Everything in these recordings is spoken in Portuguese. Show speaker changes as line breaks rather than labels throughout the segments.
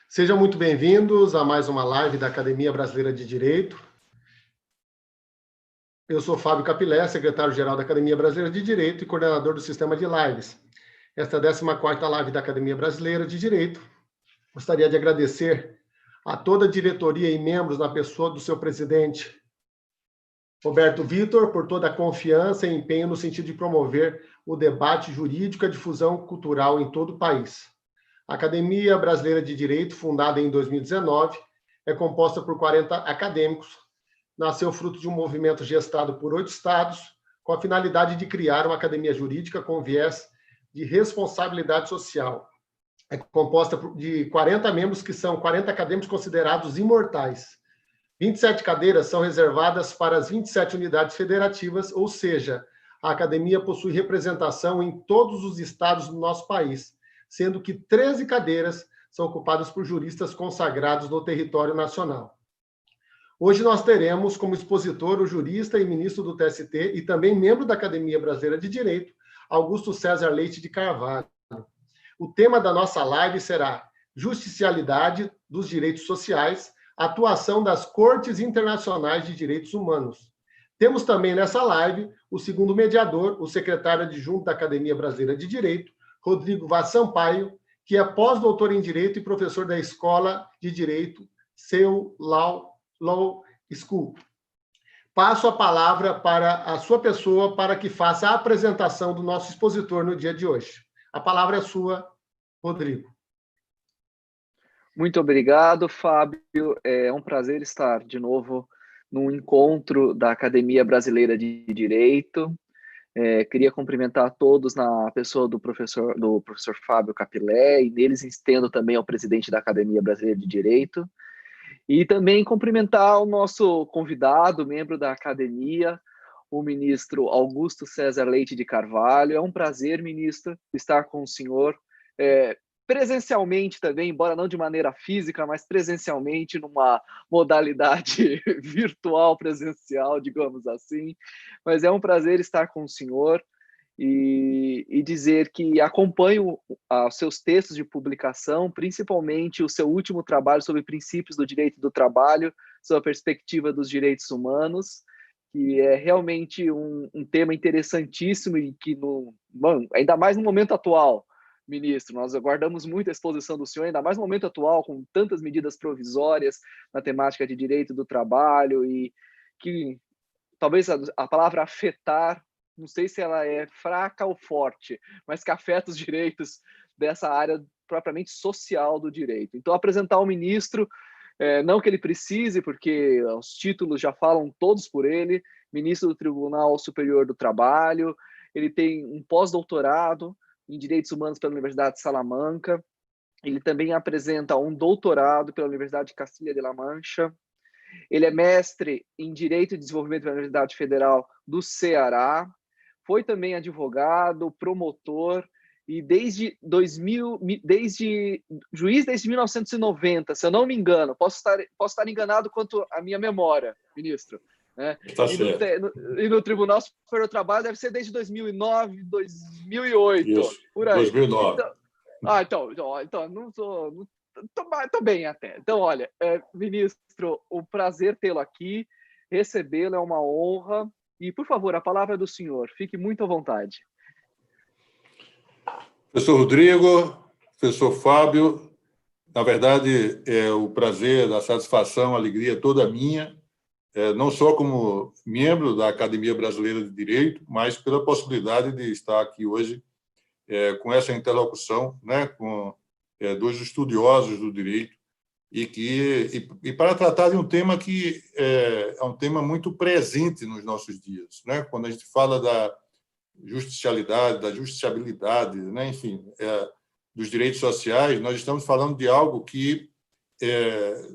Sejam muito bem-vindos a mais uma live da Academia Brasileira de Direito. Eu sou Fábio Capilé, secretário-geral da Academia Brasileira de Direito e coordenador do sistema de lives. Esta é a 14ª live da Academia Brasileira de Direito. Gostaria de agradecer a toda a diretoria e membros na pessoa do seu presidente, Roberto Vitor, por toda a confiança e empenho no sentido de promover o debate jurídico e a difusão cultural em todo o país. A Academia Brasileira de Direito, fundada em 2019, é composta por 40 acadêmicos. Nasceu fruto de um movimento gestado por 8 estados, com a finalidade de criar uma academia jurídica com viés de responsabilidade social. É composta de 40 membros, que são 40 acadêmicos considerados imortais. 27 cadeiras são reservadas para as 27 unidades federativas, ou seja, a academia possui representação em todos os estados do nosso país, sendo que 13 cadeiras são ocupadas por juristas consagrados no território nacional. Hoje nós teremos como expositor o jurista e ministro do TST e também membro da Academia Brasileira de Direito, Augusto César Leite de Carvalho. O tema da nossa live será Justicialidade dos Direitos Sociais, atuação das Cortes Internacionais de Direitos Humanos. Temos também nessa live o segundo mediador, o secretário adjunto da Academia Brasileira de Direito, Rodrigo Vaz Sampaio, que é pós-doutor em Direito e professor da Escola de Direito Seu Law School. Passo a palavra para a sua pessoa para que faça a apresentação do nosso expositor no dia de hoje. A palavra é sua, Rodrigo.
Muito obrigado, Fábio. É um prazer estar de novo num encontro da Academia Brasileira de Direito. Queria cumprimentar a todos na pessoa do professor Fábio Capilé, e neles estendo também ao presidente da Academia Brasileira de Direito, e também cumprimentar o nosso convidado, membro da academia, o ministro Augusto César Leite de Carvalho. É um prazer, ministro, estar com o senhor presencialmente também, embora não de maneira física, mas presencialmente numa modalidade virtual presencial, digamos assim. Mas é um prazer estar com o senhor e dizer que acompanho os seus textos de publicação, principalmente o seu último trabalho sobre princípios do direito do trabalho, sob a perspectiva dos direitos humanos, que é realmente um tema interessantíssimo e que, ainda mais no momento atual, ministro, nós aguardamos muito a exposição do senhor, ainda mais no momento atual, com tantas medidas provisórias na temática de direito do trabalho, e que talvez a palavra afetar, não sei se ela é fraca ou forte, mas que afeta os direitos dessa área propriamente social do direito. Então, apresentar o ministro, não que ele precise, porque os títulos já falam todos por ele, ministro do Tribunal Superior do Trabalho, ele tem um pós-doutorado em Direitos Humanos pela Universidade de Salamanca, ele também apresenta um doutorado pela Universidade de Castilha de La Mancha, ele é mestre em Direito e Desenvolvimento pela Universidade Federal do Ceará, foi também advogado, promotor, e juiz desde 1990, se eu não me engano. Posso estar enganado quanto à minha memória, ministro. Né?
Tá certo.
E no Tribunal Superior do Trabalho deve ser desde 2009, 2008.
Isso,
por aí.
2009.
Então não tô bem até. Então, olha, ministro, o prazer tê-lo aqui, recebê-lo é uma honra. E, por favor, a palavra é do senhor. Fique muito à vontade.
Professor Rodrigo, professor Fábio, na verdade, é o prazer, a satisfação, a alegria toda minha, não só como membro da Academia Brasileira de Direito, mas pela possibilidade de estar aqui hoje com essa interlocução, né, com dois estudiosos do direito, e para tratar de um tema que é um tema muito presente nos nossos dias, né? Quando a gente fala da justicialidade, da justiciabilidade, né? Enfim, dos direitos sociais, nós estamos falando de algo que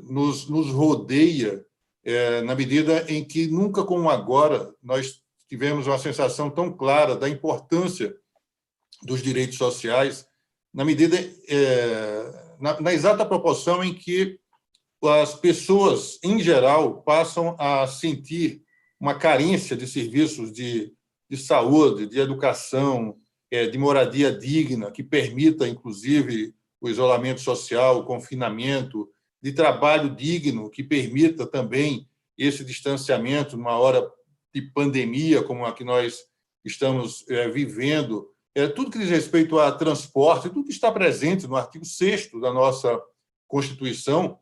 nos rodeia na medida em que nunca como agora nós tivemos uma sensação tão clara da importância dos direitos sociais, na medida, na exata proporção em que as pessoas, em geral, passam a sentir uma carência de serviços de saúde, de educação, de moradia digna, que permita, inclusive, o isolamento social, o confinamento, de trabalho digno, que permita também esse distanciamento numa hora de pandemia como a que nós estamos vivendo. Tudo que diz respeito a transporte, tudo que está presente no artigo 6º da nossa Constituição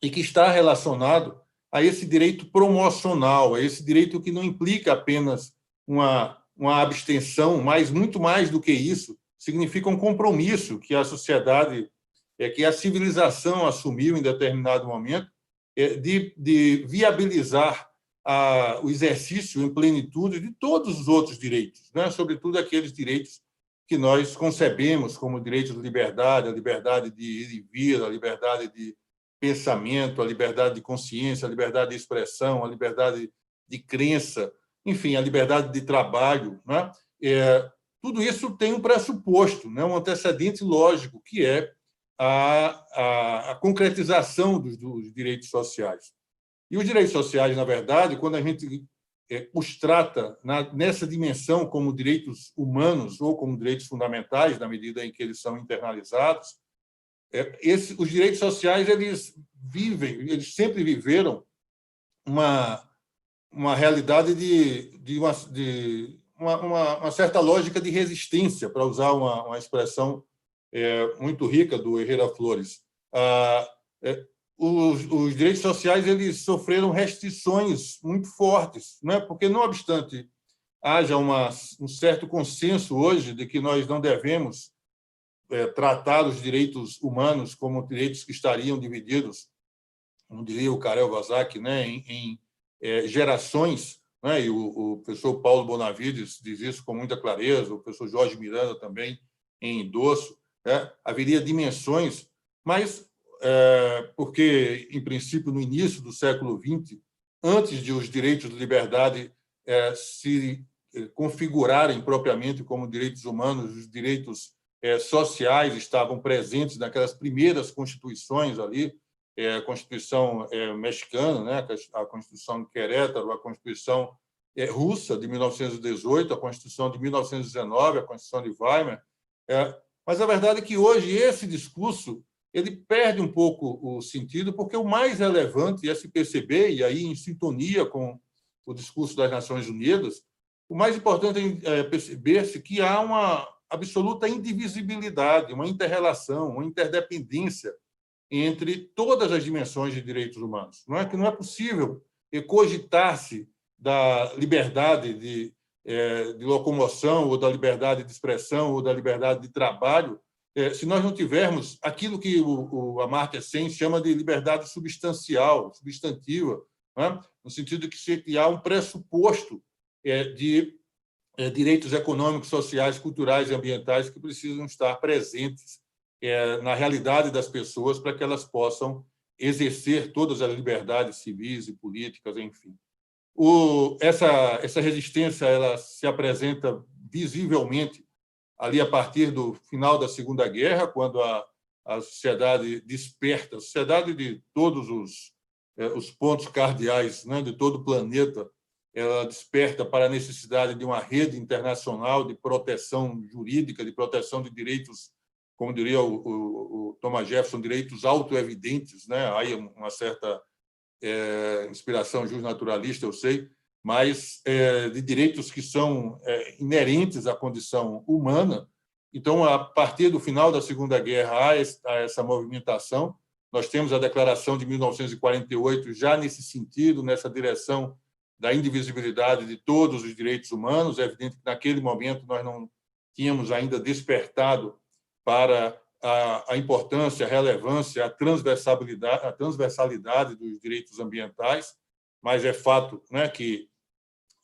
e que está relacionado a esse direito promocional, a esse direito que não implica apenas uma abstenção, mas muito mais do que isso, significa um compromisso que a sociedade, que a civilização assumiu em determinado momento, de viabilizar o exercício em plenitude de todos os outros direitos, né? Sobretudo aqueles direitos que nós concebemos como direitos de liberdade, a liberdade de ir e vir, a liberdade de pensamento, a liberdade de consciência, a liberdade de expressão, a liberdade de crença, enfim, a liberdade de trabalho, né? Tudo isso tem um pressuposto, né? Um antecedente lógico, que é a concretização dos direitos sociais. E os direitos sociais, na verdade, quando a gente os trata nessa dimensão como direitos humanos ou como direitos fundamentais, na medida em que eles são internalizados, os direitos sociais eles sempre viveram uma realidade de uma certa lógica de resistência, para usar uma expressão muito rica do Herrera Flores. Os direitos sociais eles sofreram restrições muito fortes, né? Porque, não obstante haja um certo consenso hoje de que nós não devemos tratar os direitos humanos como direitos que estariam divididos, como diria o Karel Vazak, né, em gerações, né? E o professor Paulo Bonavides diz isso com muita clareza, o professor Jorge Miranda também, em endosso, haveria dimensões, mas porque, em princípio, no início do século XX, antes de os direitos de liberdade se configurarem propriamente como direitos humanos, os direitos sociais estavam presentes naquelas primeiras constituições ali, a Constituição mexicana, né, a Constituição de Querétaro, a Constituição russa de 1918, a Constituição de 1919, a Constituição de Weimar. Mas a verdade é que hoje esse discurso ele perde um pouco o sentido, porque o mais relevante é se perceber, e aí em sintonia com o discurso das Nações Unidas, o mais importante é perceber-se que há uma absoluta indivisibilidade, uma inter-relação, uma interdependência entre todas as dimensões de direitos humanos. Não é possível cogitar-se da liberdade de locomoção, ou da liberdade de expressão, ou da liberdade de trabalho, se nós não tivermos aquilo que o Amartya Sen chama de liberdade substancial, substantiva, né? No sentido de que há um pressuposto de direitos econômicos, sociais, culturais e ambientais que precisam estar presentes na realidade das pessoas para que elas possam exercer todas as liberdades civis e políticas, enfim. Essa resistência ela se apresenta visivelmente ali a partir do final da Segunda Guerra, quando a sociedade desperta, a sociedade de todos os pontos cardeais, né, de todo o planeta, ela desperta para a necessidade de uma rede internacional de proteção jurídica, de proteção de direitos, como diria o Thomas Jefferson, direitos autoevidentes, né? Aí uma certa inspiração justnaturalista, eu sei, mas de direitos que são inerentes à condição humana. Então, a partir do final da Segunda Guerra, há essa movimentação. Nós temos a Declaração de 1948 já nesse sentido, nessa direção da indivisibilidade de todos os direitos humanos. É evidente que, naquele momento, nós não tínhamos ainda despertado para a importância, a relevância, a transversalidade dos direitos ambientais, mas é fato, né, que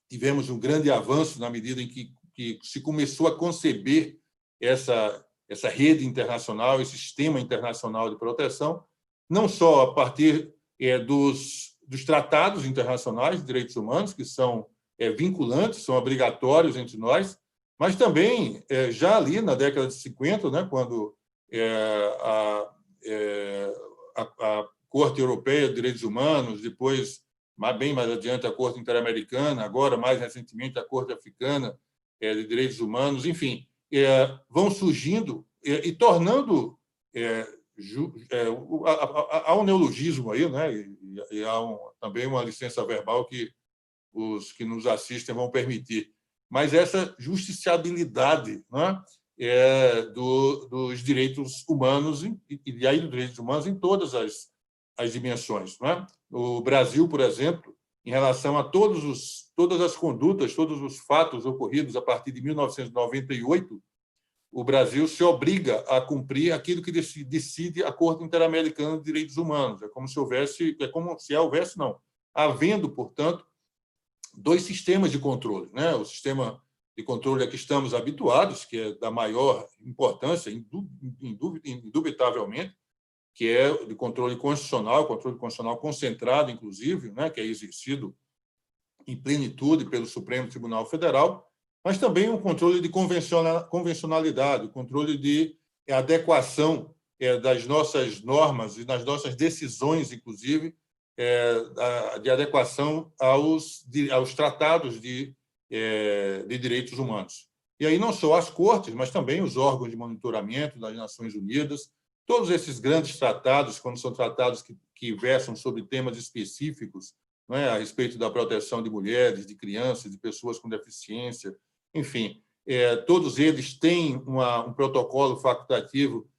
tivemos um grande avanço na medida em que se começou a conceber essa rede internacional, esse sistema internacional de proteção, não só a partir dos tratados internacionais de direitos humanos, que são vinculantes, são obrigatórios entre nós, mas também, já ali na década de 50, né, quando a Corte Europeia de Direitos Humanos, depois, bem mais adiante, a Corte Interamericana, agora, mais recentemente, a Corte Africana de Direitos Humanos, enfim, vão surgindo e tornando... há um neologismo aí, né? E há também uma licença verbal que os que nos assistem vão permitir, mas essa justiciabilidade, né? Dos direitos humanos, e aí dos direitos humanos em todas as dimensões. Né? O Brasil, por exemplo, em relação a todas as condutas, todos os fatos ocorridos a partir de 1998, o Brasil se obriga a cumprir aquilo que decide a Corte Interamericana de Direitos Humanos. Havendo, portanto, dois sistemas de controle, né? O sistema de controle a que estamos habituados, que é da maior importância, indubitavelmente, que é de controle constitucional concentrado, inclusive, né? Que é exercido em plenitude pelo Supremo Tribunal Federal, mas também um controle de convencionalidade, o controle de adequação das nossas normas e das nossas decisões, inclusive, de adequação aos tratados de direitos humanos. E aí não só as cortes, mas também os órgãos de monitoramento das Nações Unidas, todos esses grandes tratados, quando são tratados que versam sobre temas específicos, não é, a respeito da proteção de mulheres, de crianças, de pessoas com deficiência, enfim, todos eles têm um protocolo facultativo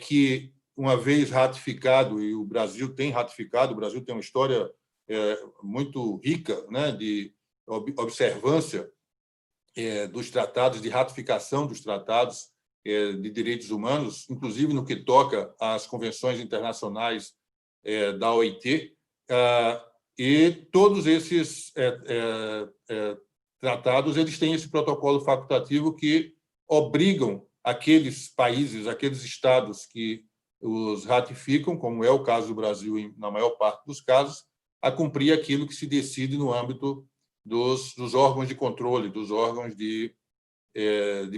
que, uma vez ratificado, e o Brasil tem ratificado, o Brasil tem uma história muito rica, né, de observância dos tratados, de ratificação dos tratados de direitos humanos, inclusive no que toca às convenções internacionais da OIT, e todos esses tratados eles têm esse protocolo facultativo que obrigam aqueles países, aqueles estados que os ratificam, como é o caso do Brasil na maior parte dos casos, a cumprir aquilo que se decide no âmbito dos órgãos de controle, dos órgãos de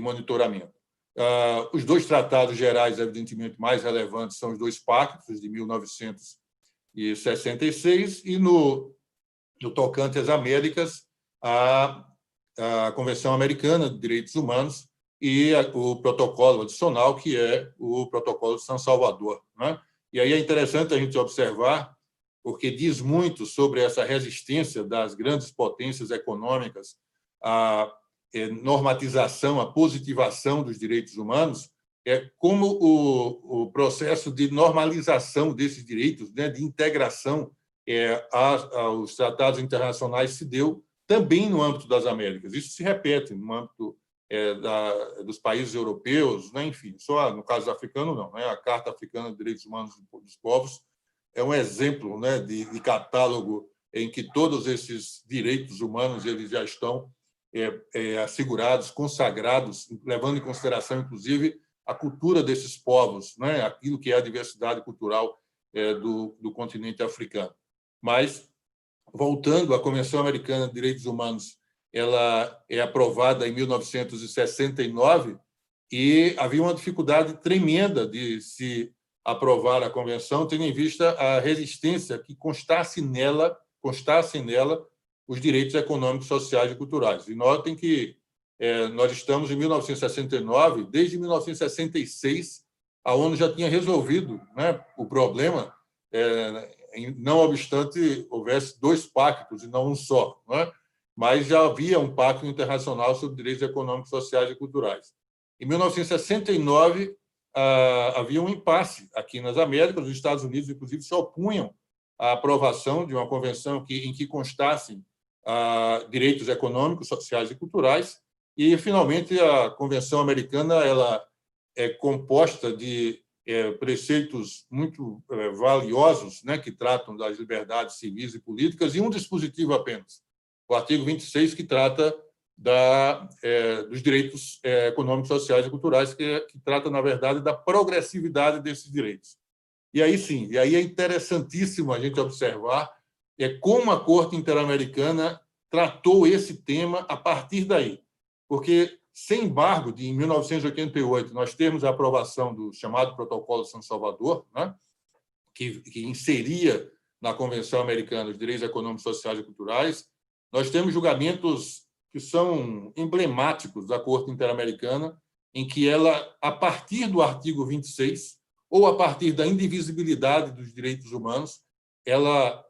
monitoramento. Os dois tratados gerais, evidentemente, mais relevantes são os dois pactos de 1966 e, no tocante às Américas, a Convenção Americana de Direitos Humanos e o protocolo adicional, que é o Protocolo de São Salvador. Né? E aí é interessante a gente observar, porque diz muito sobre essa resistência das grandes potências econômicas à normatização, à positivação dos direitos humanos, como o processo de normalização desses direitos, né, de integração aos tratados internacionais se deu também no âmbito das Américas. Isso se repete no âmbito dos países europeus, né? Enfim, só no caso africano, não. Né? A Carta Africana de Direitos Humanos dos Povos é um exemplo, né, de catálogo em que todos esses direitos humanos eles já estão assegurados, consagrados, levando em consideração, inclusive, a cultura desses povos, né? Aquilo que é a diversidade cultural do continente africano. Mas, voltando, a Convenção Americana de Direitos Humanos, ela é aprovada em 1969 e havia uma dificuldade tremenda de se aprovar a convenção, tendo em vista a resistência que constassem nela os direitos econômicos, sociais e culturais. E notem que nós estamos em 1969, desde 1966, a ONU já tinha resolvido, né, o problema, não obstante houvesse dois pactos e não um só, né? Mas já havia um pacto internacional sobre direitos econômicos, sociais e culturais. Em 1969, havia um impasse aqui nas Américas, os Estados Unidos, inclusive, se opunham à aprovação de uma convenção em que constassem direitos econômicos, sociais e culturais, e, finalmente, a Convenção Americana ela é composta de preceitos muito valiosos, né, que tratam das liberdades civis e políticas, e um dispositivo apenas, o artigo 26, que trata dos direitos econômicos, sociais e culturais, que trata, na verdade, da progressividade desses direitos. E aí, sim, é interessantíssimo a gente observar como a Corte Interamericana tratou esse tema a partir daí. Porque, sem embargo, em 1988, nós temos a aprovação do chamado Protocolo de São Salvador, né, que inseria na Convenção Americana os direitos econômicos, sociais e culturais. Nós temos julgamentos que são emblemáticos da Corte Interamericana, em que ela, a partir do artigo 26, ou a partir da indivisibilidade dos direitos humanos, ela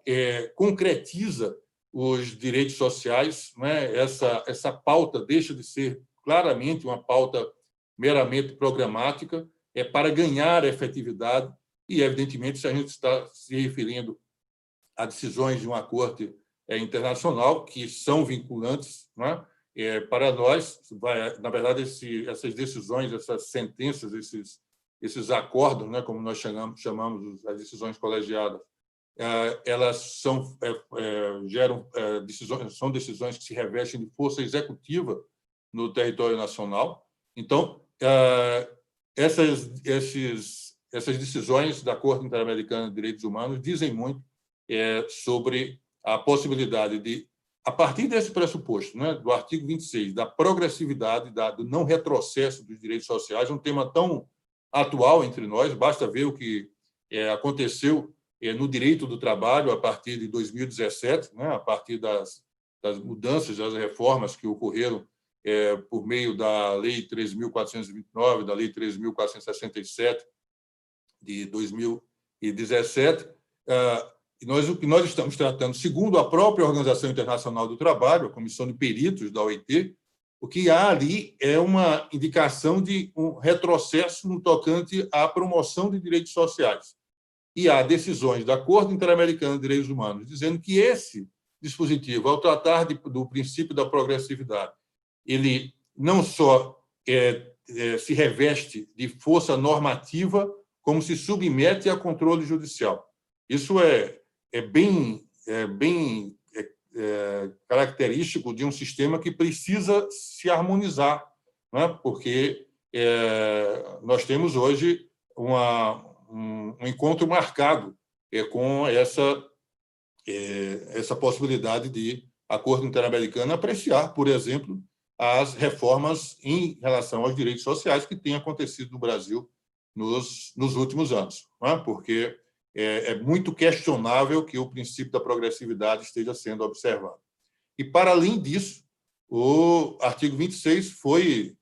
concretiza os direitos sociais, né? Essa pauta deixa de ser claramente uma pauta meramente programática, para ganhar efetividade, e, evidentemente, se a gente está se referindo a decisões de uma corte internacional que são vinculantes, né? Para nós, na verdade, essas decisões, essas sentenças, esses acordos, né, como nós chamamos as decisões colegiadas, elas são decisões que se revestem de força executiva no território nacional. Então, essas decisões da Corte Interamericana de Direitos Humanos dizem muito sobre a possibilidade de, a partir desse pressuposto, né, do artigo 26, da progressividade, do não retrocesso dos direitos sociais, um tema tão atual entre nós, basta ver o que aconteceu no direito do trabalho a partir de 2017, né, a partir das mudanças, das reformas que ocorreram por meio da Lei 13.429, da Lei 13.467 de 2017. O que nós estamos tratando, segundo a própria Organização Internacional do Trabalho, a Comissão de Peritos da OIT, o que há ali é uma indicação de um retrocesso no tocante à promoção de direitos sociais. E há decisões da Corte Interamericana de Direitos Humanos dizendo que esse dispositivo, ao tratar do princípio da progressividade, ele não só se reveste de força normativa, como se submete a controle judicial. Isso é bem característico de um sistema que precisa se harmonizar, né? Porque nós temos hoje um encontro marcado com essa possibilidade de a Corte Interamericana apreciar, por exemplo, as reformas em relação aos direitos sociais que têm acontecido no Brasil nos últimos anos, né? Porque é muito questionável que o princípio da progressividade esteja sendo observado. E, para além disso, o artigo 26 foi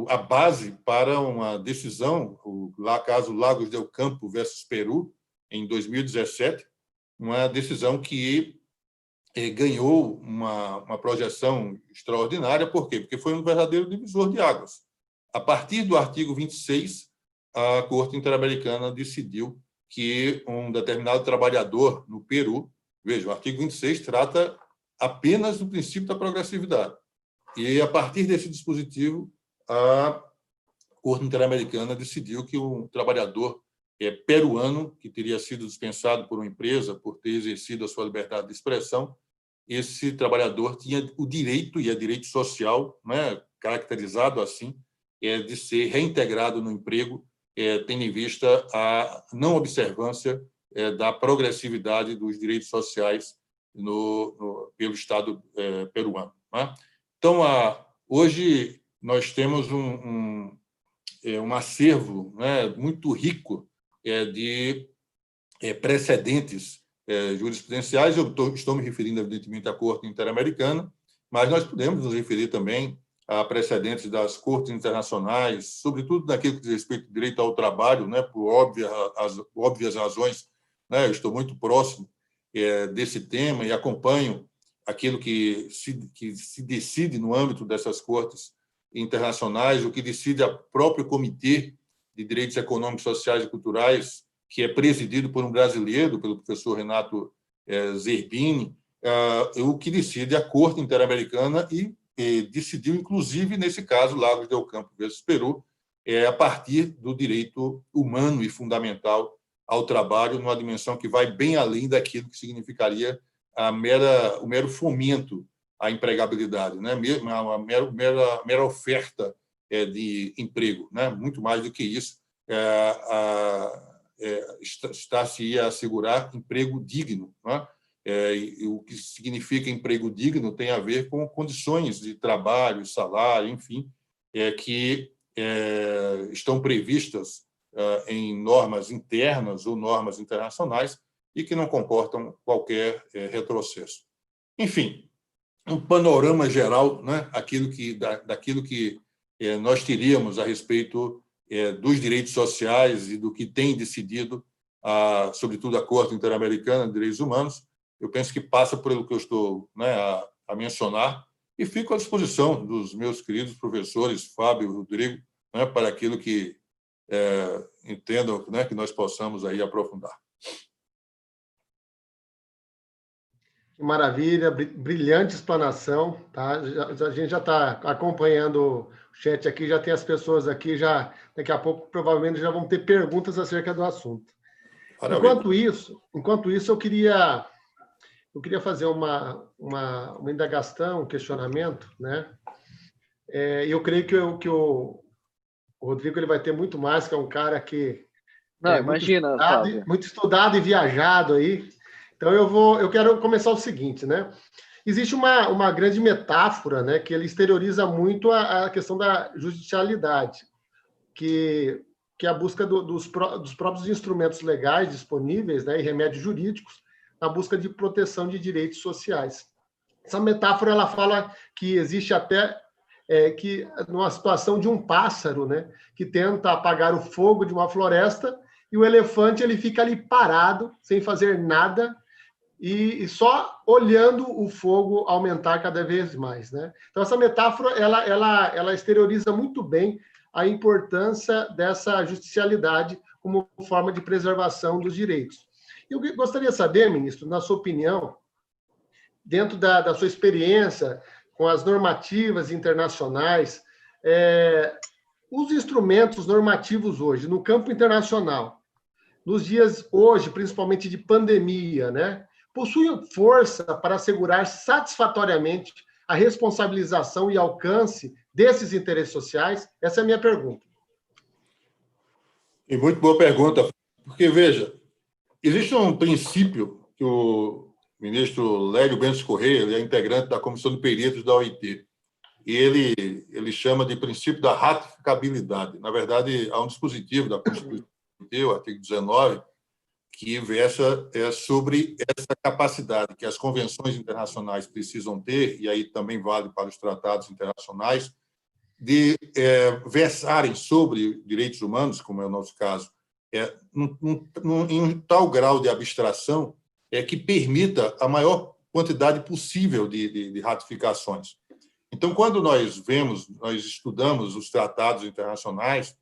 a base para uma decisão, o caso Lagos del Campo versus Peru, em 2017, uma decisão que ganhou uma projeção extraordinária. Por quê? Porque foi um verdadeiro divisor de águas. A partir do artigo 26, a Corte Interamericana decidiu que um determinado trabalhador no Peru, veja, o artigo 26 trata apenas do princípio da progressividade. E, a partir desse dispositivo, a Corte Interamericana decidiu que um trabalhador peruano, que teria sido dispensado por uma empresa por ter exercido a sua liberdade de expressão, esse trabalhador tinha o direito, e é direito social, né, caracterizado assim, de ser reintegrado no emprego, tendo em vista a não observância da progressividade dos direitos sociais pelo Estado peruano, né? Então, hoje nós temos um acervo, né, muito rico de precedentes jurisprudenciais. Eu estou me referindo, evidentemente, à Corte Interamericana, mas nós podemos nos referir também a precedentes das cortes internacionais, sobretudo naquilo que diz respeito ao direito ao trabalho, né, por óbvias razões, né? Eu estou muito próximo desse tema e acompanho aquilo que se decide no âmbito dessas cortes internacionais, o que decide o próprio Comitê de Direitos Econômicos, Sociais e Culturais, que é presidido por um brasileiro, pelo professor Renato Zerbini, o que decide a Corte Interamericana e decidiu, inclusive, nesse caso, Lagos del Campo versus Peru, a partir do direito humano e fundamental ao trabalho, numa dimensão que vai bem além daquilo que significaria o mero fomento à empregabilidade, né? A mera oferta de emprego, né? Muito mais do que isso. estar-se-ia a assegurar emprego digno, né? E o que significa emprego digno tem a ver com condições de trabalho, salário, enfim, que estão previstas em normas internas ou normas internacionais e que não comportam qualquer retrocesso. Enfim, um panorama geral, né, daquilo que nós teríamos a respeito dos direitos sociais e do que tem decidido, sobretudo, a Corte Interamericana de Direitos Humanos. Eu penso que passa por aquilo que eu estou, né, a mencionar, e fico à disposição dos meus queridos professores, Fábio e Rodrigo, né, para aquilo que entendam, né, que nós possamos aí aprofundar.
Que maravilha, brilhante explanação, tá? A gente já está acompanhando o chat aqui, já tem as pessoas aqui, já daqui a pouco provavelmente já vão ter perguntas acerca do assunto. Enquanto isso, eu queria fazer uma indagação, um questionamento, né? Eu creio que o Rodrigo ele vai ter muito mais, que é um cara que
não, imagina,
muito estudado e viajado aí. Então, eu quero começar o seguinte, né? Existe uma grande metáfora, né, que ele exterioriza muito a questão da judicialidade, que é a busca dos próprios instrumentos legais disponíveis, né, e remédios jurídicos, na busca de proteção de direitos sociais. Essa metáfora ela fala que existe até que numa situação de um pássaro, né, que tenta apagar o fogo de uma floresta, e o elefante ele fica ali parado, sem fazer nada, e só olhando o fogo aumentar cada vez mais, né? Então, essa metáfora, ela exterioriza muito bem a importância dessa judicialidade como forma de preservação dos direitos. Eu gostaria de saber, ministro, na sua opinião, dentro da sua experiência com as normativas internacionais, os instrumentos normativos hoje, no campo internacional, nos dias hoje, principalmente de pandemia, né, possuem força para assegurar satisfatoriamente a responsabilização e alcance desses interesses sociais? Essa é a minha pergunta.
E muito boa pergunta, porque, veja, existe um princípio que o ministro Lélio Bentes Correia, ele é integrante da Comissão de Peritos da OIT, e ele chama de princípio da ratificabilidade. Na verdade, há um dispositivo da Constituição, o artigo 19, que versa sobre essa capacidade que as convenções internacionais precisam ter, e aí também vale para os tratados internacionais, de versarem sobre direitos humanos, como é o nosso caso, em um tal grau de abstração que permita a maior quantidade possível de ratificações. Então, quando nós estudamos os tratados internacionais,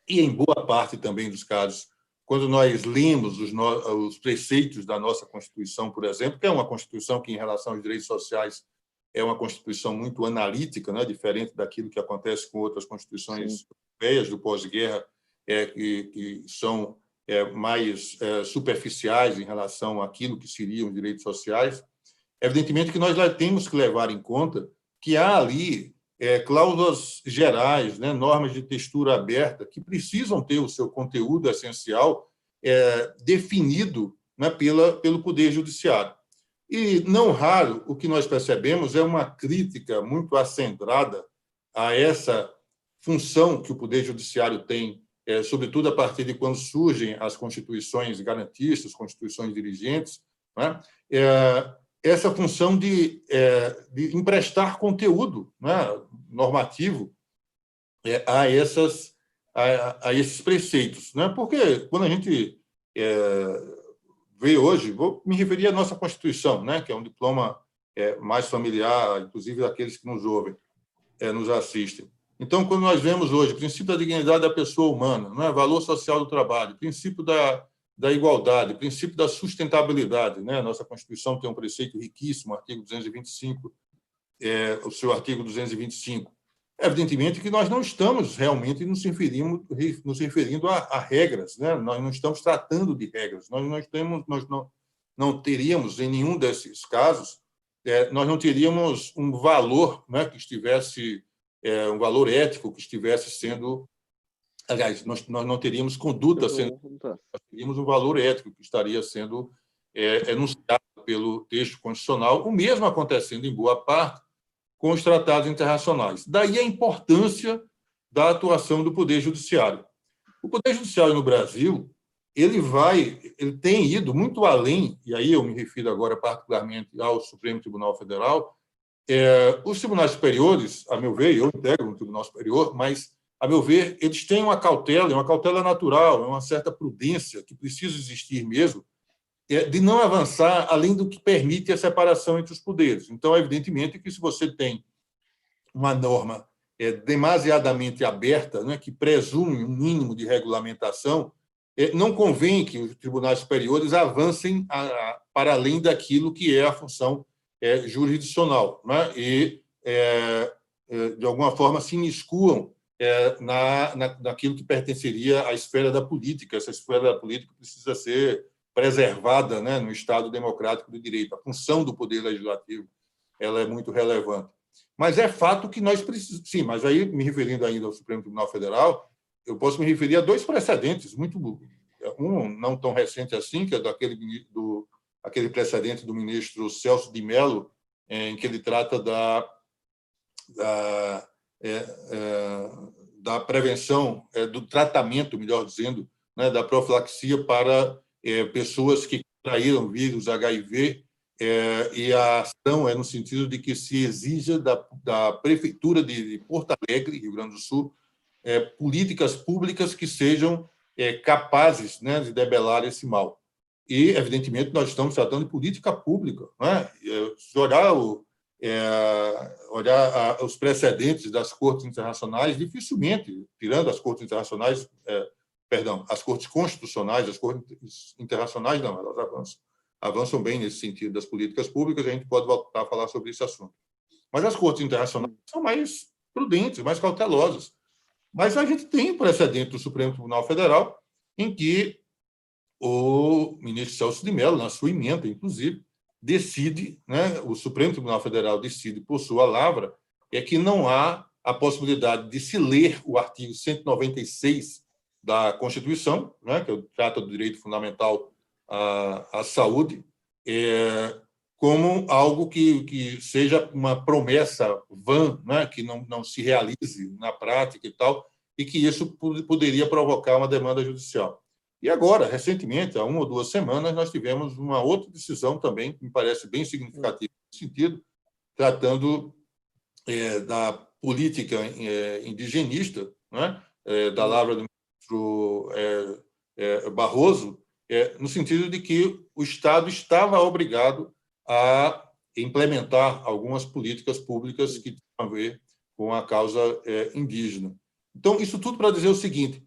e em boa parte também dos casos, quando nós lemos os preceitos da nossa Constituição, por exemplo, que é uma Constituição que, em relação aos direitos sociais, é uma Constituição muito analítica, né? Diferente daquilo que acontece com outras Constituições europeias do pós-guerra, que são mais superficiais em relação àquilo que seriam os direitos sociais. Evidentemente que nós temos que levar em conta que há ali cláusulas gerais, né, normas de textura aberta, que precisam ter o seu conteúdo essencial definido, né, pelo Poder Judiciário. E, não raro, o que nós percebemos é uma crítica muito acendrada a essa função que o Poder Judiciário tem, sobretudo a partir de quando surgem as constituições garantistas, constituições dirigentes, né, essa função de emprestar conteúdo, né, normativo a esses preceitos. Né? Porque, quando a gente vê hoje, vou me referir à nossa Constituição, né, que é um diploma mais familiar, inclusive daqueles que nos ouvem, nos assistem. Então, quando nós vemos hoje o princípio da dignidade da pessoa humana, né, valor social do trabalho, princípio da igualdade, princípio da sustentabilidade, né? Nossa Constituição tem um preceito riquíssimo, artigo 225, o seu artigo 225. Evidentemente que nós não estamos realmente nos referindo a regras, né? Nós não estamos tratando de regras, nós não teríamos, em nenhum desses casos, nós não teríamos um valor, né, que estivesse, um valor ético que estivesse sendo aliás, nós não teríamos conduta sendo, nós teríamos um valor ético que estaria sendo enunciado pelo texto constitucional, o mesmo acontecendo em boa parte com os tratados internacionais. Daí a importância da atuação do Poder Judiciário. O Poder Judiciário no Brasil, ele tem ido muito além, e aí eu me refiro agora particularmente ao Supremo Tribunal Federal. Os tribunais superiores, a meu ver, eu integro no Tribunal Superior, mas, a meu ver, eles têm uma cautela natural, uma certa prudência que precisa existir mesmo, de não avançar além do que permite a separação entre os poderes. Então, evidentemente que se você tem uma norma demasiadamente aberta, né, que presume um mínimo de regulamentação, não convém que os tribunais superiores avancem para além daquilo que é a função jurisdicional, né, e, de alguma forma, se imiscuam naquilo que pertenceria à esfera da política. Essa esfera da política precisa ser preservada, né, no Estado democrático do direito. A função do Poder Legislativo ela é muito relevante. Mas é fato que nós precisamos... Sim, mas aí, me referindo ainda ao Supremo Tribunal Federal, eu posso me referir a dois precedentes, um não tão recente assim, que é aquele precedente do ministro Celso de Mello, em que ele trata da prevenção, do tratamento, melhor dizendo, né, da profilaxia para pessoas que contraíram vírus HIV, e a ação é no sentido de que se exija da Prefeitura de Porto Alegre, Rio Grande do Sul, políticas públicas que sejam capazes, né, de debelar esse mal. E, evidentemente, nós estamos tratando de política pública, né? Se olhar os precedentes das cortes internacionais, dificilmente, tirando as cortes internacionais, as cortes constitucionais, as cortes internacionais, não, elas avançam bem nesse sentido das políticas públicas, a gente pode voltar a falar sobre esse assunto. Mas as cortes internacionais são mais prudentes, mais cautelosas. Mas a gente tem precedente do Supremo Tribunal Federal em que o ministro Celso de Mello, na sua emenda, inclusive, decide, né, o Supremo Tribunal Federal decide por sua lavra, que não há a possibilidade de se ler o artigo 196 da Constituição, né, que trata do direito fundamental à saúde, como algo que seja uma promessa vã, né, que não se realize na prática e tal, e que isso poderia provocar uma demanda judicial. E agora, recentemente, há 1 ou 2 semanas, nós tivemos uma outra decisão também, que me parece bem significativa nesse sentido, tratando da política indigenista, né, da lavra do ministro Barroso, no sentido de que o Estado estava obrigado a implementar algumas políticas públicas que tinham a ver com a causa indígena. Então, isso tudo para dizer o seguinte: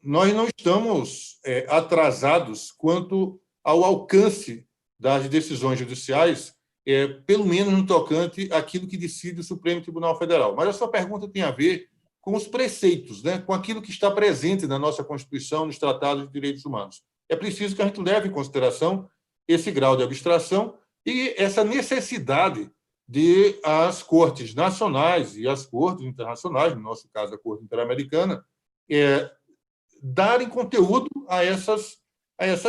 nós não estamos atrasados quanto ao alcance das decisões judiciais, pelo menos no tocante àquilo que decide o Supremo Tribunal Federal. Mas a sua pergunta tem a ver com os preceitos, né, com aquilo que está presente na nossa Constituição, nos tratados de direitos humanos. É preciso que a gente leve em consideração esse grau de abstração e essa necessidade de as cortes nacionais e as cortes internacionais, no nosso caso a Corte Interamericana, darem conteúdo a essas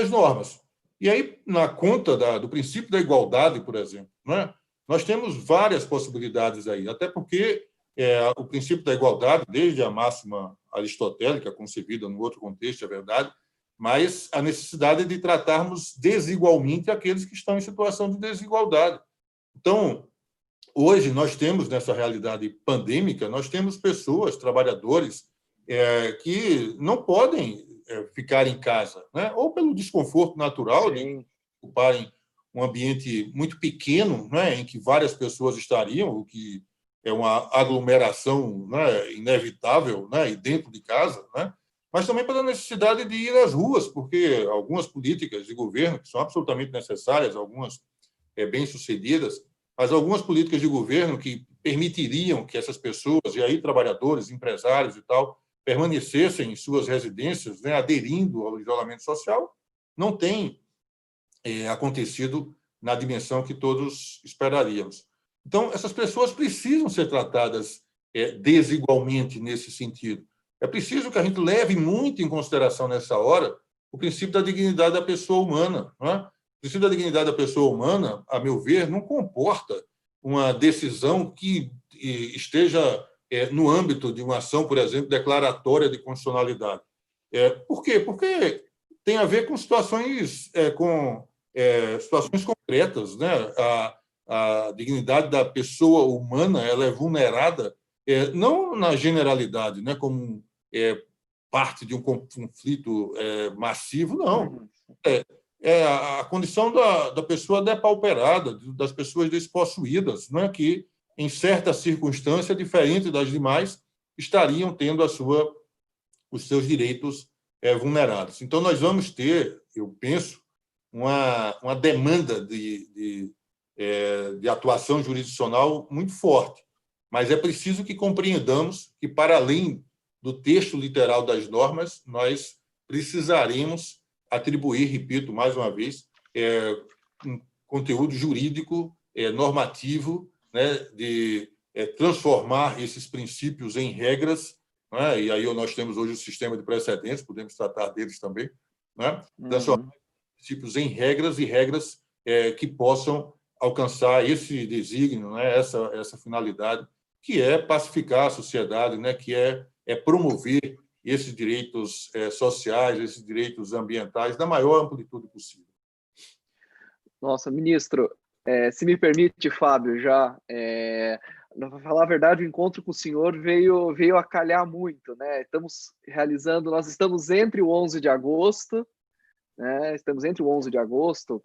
normas. E aí, na conta do princípio da igualdade, por exemplo, né, nós temos várias possibilidades aí, até porque o princípio da igualdade, desde a máxima aristotélica, concebida no outro contexto, é verdade, mas a necessidade de tratarmos desigualmente aqueles que estão em situação de desigualdade. Então, hoje, nós temos, nessa realidade pandêmica, nós temos pessoas, trabalhadores, que não podem ficar em casa, né? Ou pelo desconforto natural de ocuparem um ambiente muito pequeno, né, em que várias pessoas estariam, o que é uma aglomeração, né, inevitável, né, e dentro de casa, né? Mas também pela necessidade de ir às ruas, porque algumas políticas de governo, que são absolutamente necessárias, algumas bem-sucedidas, mas algumas políticas de governo que permitiriam que essas pessoas, e aí trabalhadores, empresários e tal, permanecessem em suas residências, né, aderindo ao isolamento social, não tem acontecido na dimensão que todos esperaríamos. Então, essas pessoas precisam ser tratadas desigualmente nesse sentido. É preciso que a gente leve muito em consideração nessa hora o princípio da dignidade da pessoa humana. Não é? O princípio da dignidade da pessoa humana, a meu ver, não comporta uma decisão que esteja no âmbito de uma ação, por exemplo, declaratória de constitucionalidade. Por quê? Porque tem a ver com situações, situações concretas. Né? A dignidade da pessoa humana ela é vulnerada, não na generalidade, né? Como parte de um conflito massivo, não. A condição da pessoa depauperada, das pessoas despossuídas, né? Que, em certa circunstância, diferente das demais, estariam tendo os seus direitos vulnerados. Então, nós vamos ter, eu penso, uma demanda de atuação jurisdicional muito forte, mas é preciso que compreendamos que, para além do texto literal das normas, nós precisaremos atribuir, repito mais uma vez, um conteúdo jurídico, normativo, né, de transformar esses princípios em regras, né, e aí nós temos hoje o sistema de precedentes, podemos tratar deles também, né, transformar princípios em regras e regras que possam alcançar esse desígnio, né, essa finalidade, que é pacificar a sociedade, né, que é promover esses direitos sociais, esses direitos ambientais, da maior amplitude possível.
Nossa, ministro, se me permite, Fábio, para falar a verdade, o encontro com o senhor veio a calhar muito, né? Nós estamos entre o 11 de agosto, né? Estamos entre o 11 de agosto,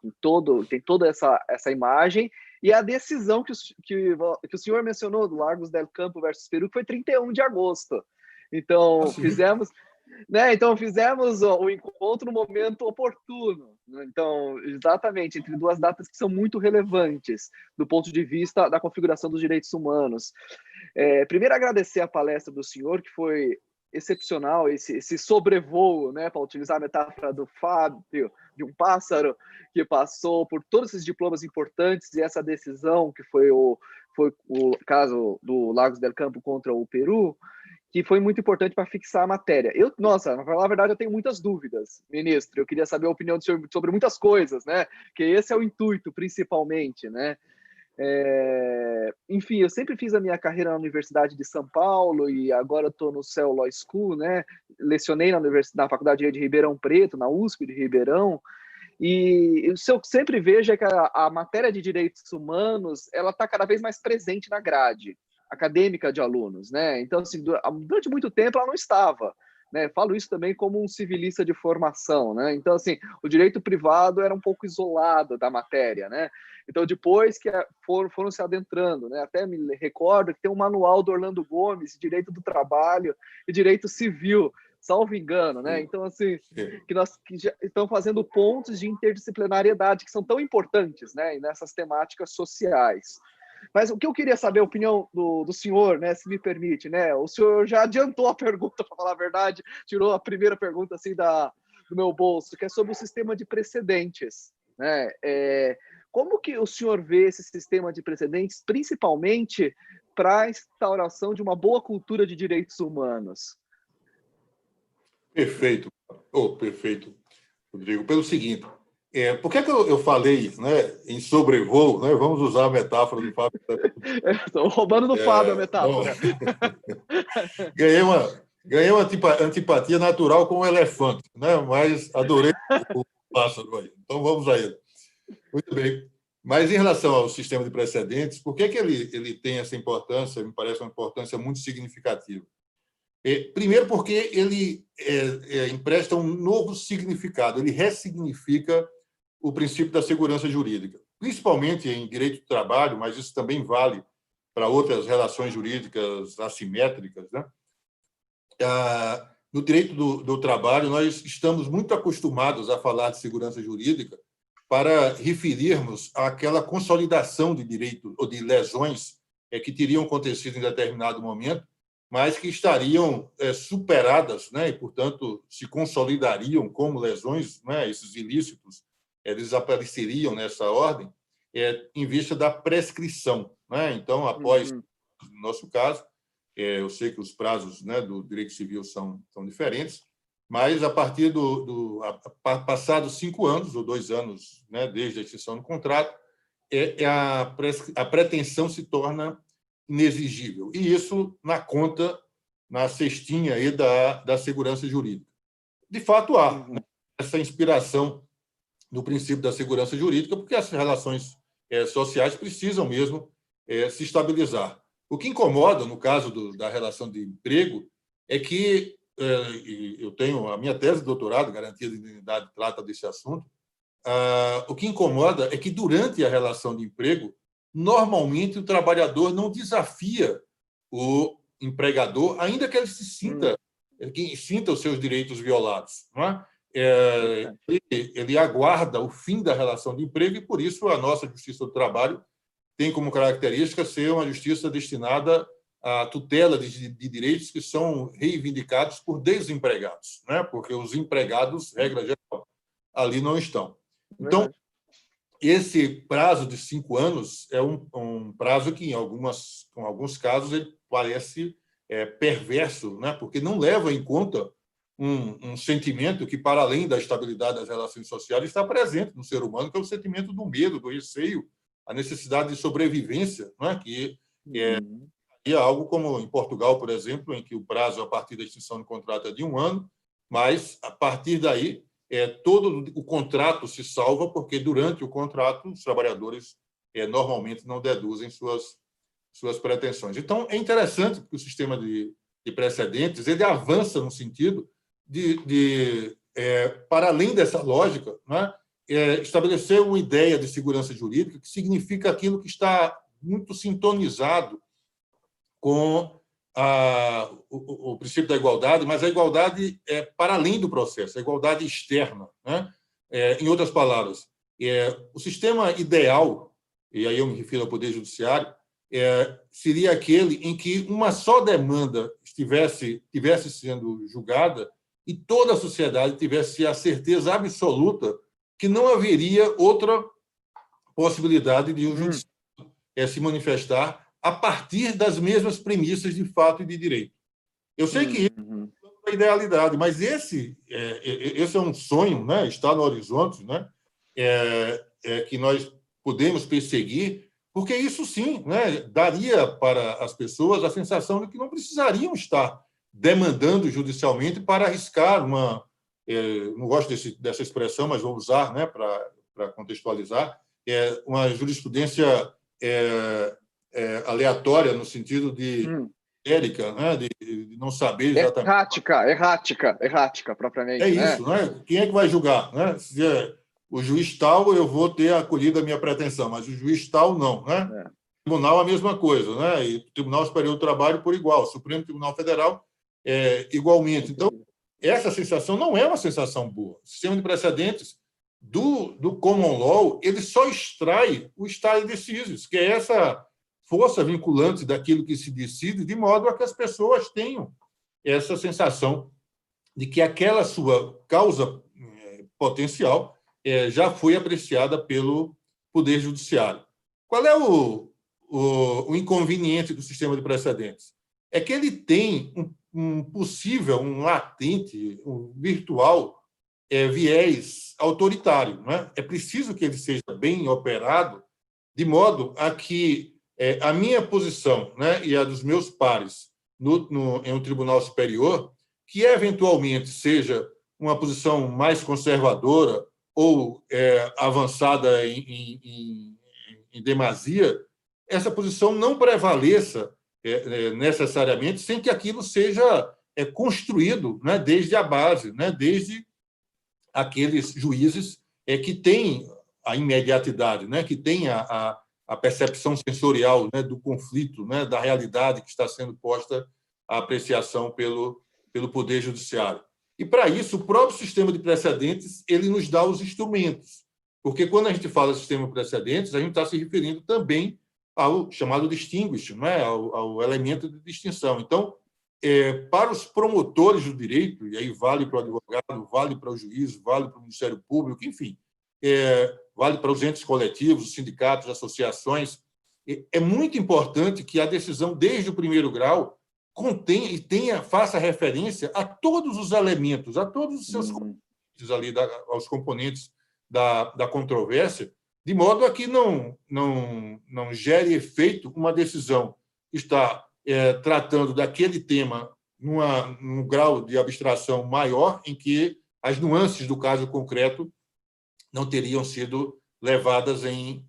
tem toda essa imagem, e a decisão que o senhor mencionou, do Lagos del Campo versus Peru, que foi 31 de agosto. Então, fizemos o encontro no momento oportuno. Então, exatamente, entre duas datas que são muito relevantes do ponto de vista da configuração dos direitos humanos. Primeiro, agradecer a palestra do senhor, que foi excepcional, esse sobrevoo, né, para utilizar a metáfora do Fábio, de um pássaro que passou por todos esses diplomas importantes, e essa decisão que foi o caso do Lagos del Campo contra o Peru, que foi muito importante para fixar a matéria. Para falar a verdade, eu tenho muitas dúvidas, ministro. Eu queria saber a opinião do senhor sobre muitas coisas, né? Que esse é o intuito, principalmente, né? Enfim, eu sempre fiz a minha carreira na Universidade de São Paulo e agora estou no CEL Law School, né? Lecionei na Faculdade de Ribeirão Preto, na USP de Ribeirão, e o que eu sempre vejo é que a matéria de direitos humanos ela está cada vez mais presente na grade acadêmica de alunos, né? Então, assim, durante muito tempo ela não estava, né? Falo isso também como um civilista de formação, né? Então, assim, o direito privado era um pouco isolado da matéria, né? Então, depois que foram se adentrando, né? Até me recordo que tem um manual do Orlando Gomes, Direito do Trabalho e Direito Civil, salvo engano, né? Então, assim, que já estão fazendo pontos de interdisciplinariedade que são tão importantes, né? Nessas temáticas sociais. Mas o que eu queria saber, a opinião do senhor, né, se me permite, né? O senhor já adiantou a pergunta, para falar a verdade, tirou a primeira pergunta assim do meu bolso, que é sobre o sistema de precedentes, né? Como que o senhor vê esse sistema de precedentes, principalmente para a instauração de uma boa cultura de direitos humanos?
Perfeito. Perfeito, Rodrigo. Pelo seguinte, por que eu falei, né, em sobrevoo, né? Vamos usar a metáfora do Fábio.
Estou roubando do Fábio a metáfora.
Ganhei uma antipatia natural com o elefante, né? Mas adorei o pássaro aí. Então, vamos a ele. Muito bem. Mas, em relação ao sistema de precedentes, por que ele tem essa importância? Me parece uma importância muito significativa. Primeiro, porque ele empresta um novo significado, ele ressignifica o princípio da segurança jurídica, principalmente em direito do trabalho, mas isso também vale para outras relações jurídicas assimétricas, né? No direito do trabalho, nós estamos muito acostumados a falar de segurança jurídica para referirmos àquela consolidação de direitos ou de lesões que teriam acontecido em determinado momento, mas que estariam superadas, né? E, portanto, se consolidariam como lesões, né? Esses ilícitos desapareceriam nessa ordem, em vista da prescrição, né? Então, após, no nosso caso, Eu sei que os prazos, né, do direito civil são diferentes, mas a partir passados 5 anos ou 2 anos, né, desde a extinção do contrato, a pretensão se torna inexigível. E isso na conta, na cestinha aí da segurança jurídica. De fato, há essa inspiração no princípio da segurança jurídica, porque as relações sociais precisam mesmo se estabilizar. O que incomoda, no caso da relação de emprego, é que eu tenho a minha tese de doutorado, Garantia de Dignidade, trata desse assunto. O que incomoda é que, durante a relação de emprego, normalmente o trabalhador não desafia o empregador, ainda que ele sinta os seus direitos violados. Não é? Ele aguarda o fim da relação de emprego e, por isso, a nossa Justiça do Trabalho tem como característica ser uma justiça destinada à tutela de direitos que são reivindicados por desempregados, né? Porque os empregados, regra geral, ali não estão. Então, esse prazo de 5 anos é um prazo que, em alguns casos, ele parece perverso, né? Porque não leva em conta um sentimento que, para além da estabilidade das relações sociais, está presente no ser humano, que é o sentimento do medo, do receio, a necessidade de sobrevivência, né? Que é algo como em Portugal, por exemplo, em que o prazo a partir da extinção do contrato é de 1 ano, mas, a partir daí, todo o contrato se salva, porque, durante o contrato, os trabalhadores normalmente não deduzem suas pretensões. Então, é interessante que o sistema de precedentes ele avança no sentido de para além dessa lógica, né, estabelecer uma ideia de segurança jurídica que significa aquilo que está muito sintonizado com o princípio da igualdade, mas a igualdade é para além do processo, a igualdade externa, né? Em outras palavras, o sistema ideal, e aí eu me refiro ao Poder Judiciário, seria aquele em que uma só demanda estivesse sendo julgada e toda a sociedade tivesse a certeza absoluta que não haveria outra possibilidade de um judiciário se manifestar a partir das mesmas premissas de fato e de direito. Eu sei que isso é a idealidade, mas esse é um sonho, né? Está no horizonte, né? Que nós podemos perseguir, porque isso sim, né, daria para as pessoas a sensação de que não precisariam estar demandando judicialmente para arriscar não gosto dessa expressão, mas vou usar, né, para contextualizar, uma jurisprudência aleatória, no sentido de Érica, né, de não saber exatamente.
Errática, propriamente.
É isso, né? Quem é que vai julgar? Né? Se o juiz tal, eu vou ter acolhido a minha pretensão, mas o juiz tal, não. Né? O tribunal, a mesma coisa. Né? E o Tribunal Superior do Trabalho, por igual. O Supremo Tribunal Federal, igualmente. Então, essa sensação não é uma sensação boa. O sistema de precedentes do common law, ele só extrai o stare decisis, que é essa força vinculante daquilo que se decide, de modo a que as pessoas tenham essa sensação de que aquela sua causa potencial já foi apreciada pelo Poder Judiciário. Qual é o inconveniente do sistema de precedentes? É que ele tem um possível, um latente, um virtual viés autoritário. Não é? É preciso que ele seja bem operado, de modo a que a minha posição, né, e a dos meus pares em um tribunal superior, que eventualmente seja uma posição mais conservadora ou avançada em demasia, essa posição não prevaleça necessariamente sem que aquilo seja construído, né, desde a base, né, desde aqueles juízes que têm a imediatidade, né, que têm a percepção sensorial, né, do conflito, né, da realidade que está sendo posta à apreciação pelo Poder Judiciário. E, para isso, o próprio sistema de precedentes ele nos dá os instrumentos. Porque, quando a gente fala de sistema de precedentes, a gente está se referindo também ao chamado distinguish, né? ao elemento de distinção. Então, para os promotores do direito, e aí vale para o advogado, vale para o juiz, vale para o Ministério Público, enfim, vale para os entes coletivos, os sindicatos, associações, é muito importante que a decisão, desde o primeiro grau, contém e faça referência a todos os elementos, a todos os seus componentes ali, aos componentes da controvérsia, de modo a que não gere efeito uma decisão que está tratando daquele tema num grau de abstração maior, em que as nuances do caso concreto não teriam sido levadas em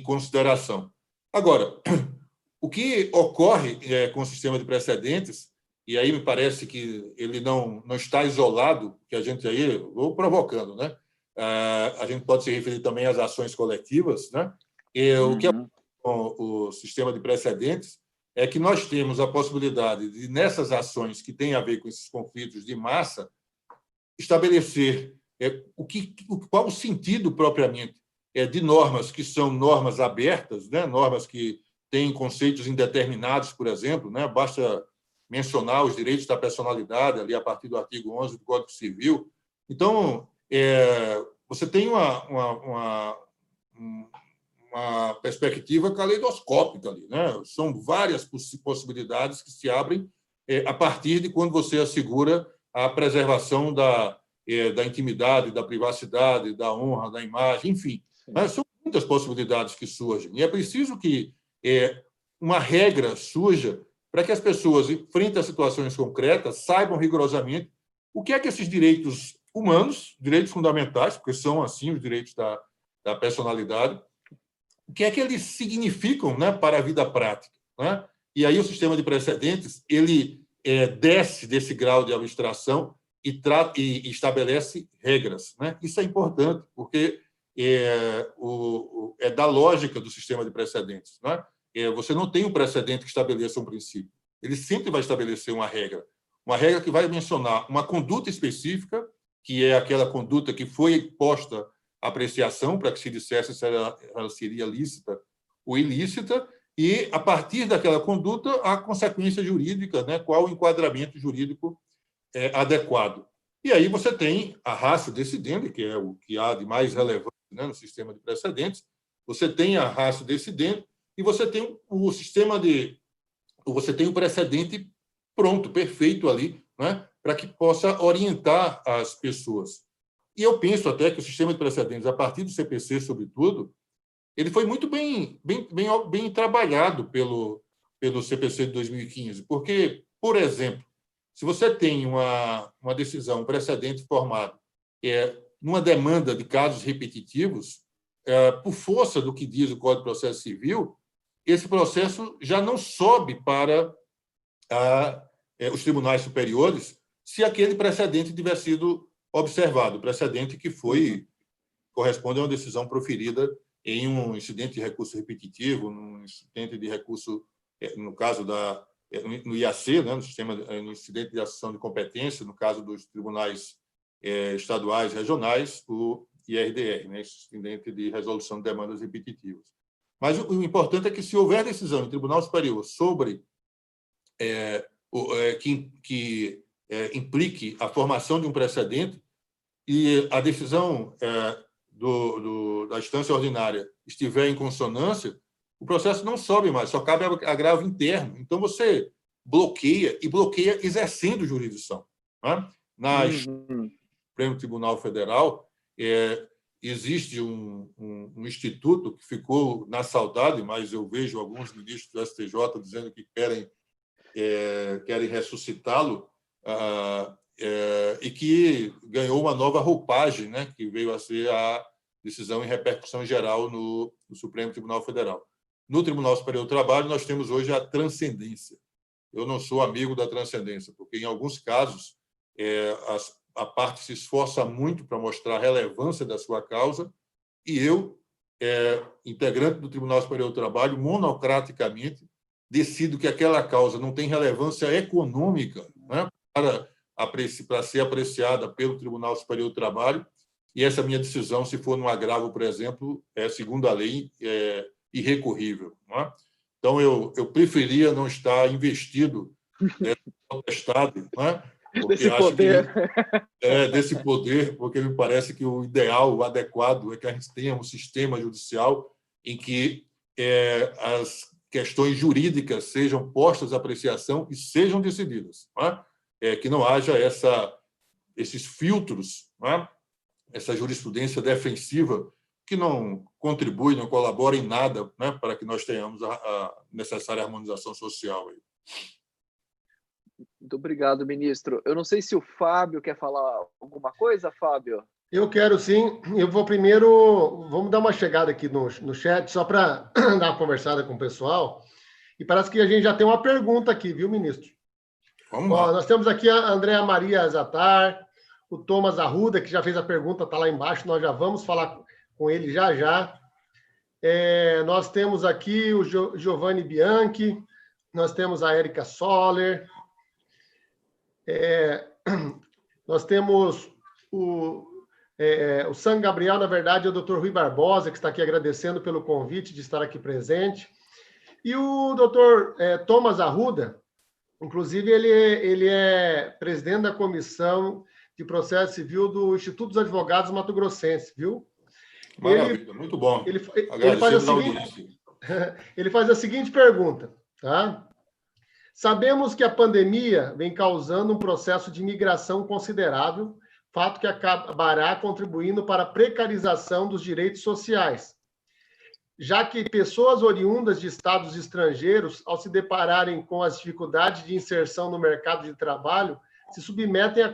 consideração. Agora, o que ocorre com o sistema de precedentes, e aí me parece que ele não está isolado, que a gente aí, vou provocando, né? A gente pode se referir também às ações coletivas, né? O que é com o sistema de precedentes é que nós temos a possibilidade de, nessas ações que têm a ver com esses conflitos de massa, estabelecer qual o sentido propriamente de normas que são normas abertas, né? Normas que têm conceitos indeterminados, por exemplo, né? Basta mencionar os direitos da personalidade ali a partir do artigo 11 do Código Civil. Então, você tem uma perspectiva caleidoscópica ali, né? São várias possibilidades que se abrem a partir de quando você assegura a preservação da intimidade, da privacidade, da honra, da imagem, enfim. Mas são muitas possibilidades que surgem. E é preciso que uma regra surja para que as pessoas, frente a situações concretas, saibam rigorosamente o que é que esses direitos humanos, direitos fundamentais, porque são, assim, os direitos da personalidade, o que é que eles significam, né, para a vida prática, né? E aí o sistema de precedentes ele desce desse grau de abstração e estabelece regras, né? Isso é importante, porque é da lógica do sistema de precedentes, né? Você não tem um precedente que estabeleça um princípio. Ele sempre vai estabelecer uma regra que vai mencionar uma conduta específica, que é aquela conduta que foi posta à apreciação para que se dissesse se ela seria lícita ou ilícita, e, a partir daquela conduta, a consequência jurídica, né? Qual o enquadramento jurídico adequado. E aí você tem a ratio decidendi, que é o que há de mais relevante, né, no sistema de precedentes. Você tem a ratio decidendi e você tem o sistema você tem o precedente pronto, perfeito ali, né, para que possa orientar as pessoas. E eu penso até que o sistema de precedentes, a partir do CPC, sobretudo, ele foi muito bem trabalhado pelo CPC de 2015, porque, por exemplo, se você tem uma decisão, um precedente formado numa demanda de casos repetitivos, por força do que diz o Código de Processo Civil, esse processo já não sobe para os tribunais superiores se aquele precedente tiver sido observado, o precedente que corresponde a uma decisão proferida em um incidente de recurso repetitivo, num incidente de recurso, no caso no IAC, né, no incidente de ação de competência, no caso dos tribunais estaduais e regionais, o IRDR, né, incidente de resolução de demandas repetitivas. Mas o importante é que, se houver decisão em tribunal superior sobre que implique a formação de um precedente e a decisão da instância ordinária estiver em consonância, o processo não sobe mais, só cabe agravo interno. Então, você bloqueia exercendo jurisdição, né? No Supremo Tribunal Federal, existe um instituto que ficou na saudade, mas eu vejo alguns ministros do STJ dizendo que querem ressuscitá-lo, e que ganhou uma nova roupagem, né, que veio a ser a decisão em repercussão geral no Supremo Tribunal Federal. No Tribunal Superior do Trabalho, nós temos hoje a transcendência. Eu não sou amigo da transcendência, porque, em alguns casos, a parte se esforça muito para mostrar a relevância da sua causa, e eu, integrante do Tribunal Superior do Trabalho, monocraticamente, decido que aquela causa não tem relevância econômica, né, para ser apreciada pelo Tribunal Superior do Trabalho, e essa minha decisão, se for no agravo, por exemplo, segundo a lei, irrecorrível. Não é? Então, eu preferia não estar investido nessa potestade, não é?
Desse poder.
Desse poder, porque me parece que o ideal, o adequado, é que a gente tenha um sistema judicial em que questões jurídicas sejam postas à apreciação e sejam decididas, não é? Que não haja esses filtros, não é? Essa jurisprudência defensiva que não contribui, não colabora em nada, né, para que nós tenhamos a necessária harmonização social.
Muito obrigado, ministro. Eu não sei se o Fábio quer falar alguma coisa, Fábio.
Eu quero sim. Eu vou primeiro... Vamos dar uma chegada aqui no chat, só para dar uma conversada com o pessoal. E parece que a gente já tem uma pergunta aqui, viu, ministro?
Vamos lá.
Nós temos aqui a Andréa Maria Zatar, o Thomas Arruda, que já fez a pergunta, está lá embaixo, nós já vamos falar com ele já já. Nós temos aqui o Giovanni Bianchi, nós temos a Érica Soller, nós temos o San Gabriel, na verdade, é o Dr. Rui Barbosa, que está aqui agradecendo pelo convite de estar aqui presente. E o Dr. Thomas Arruda, inclusive, ele é presidente da Comissão de Processo Civil do Instituto dos Advogados Mato Grossense, viu?
Maravilha, muito bom.
Ele faz a seguinte pergunta, tá? Sabemos que a pandemia vem causando um processo de migração considerável, fato que acabará contribuindo para a precarização dos direitos sociais, já que pessoas oriundas de estados estrangeiros, ao se depararem com as dificuldades de inserção no mercado de trabalho, se submetem a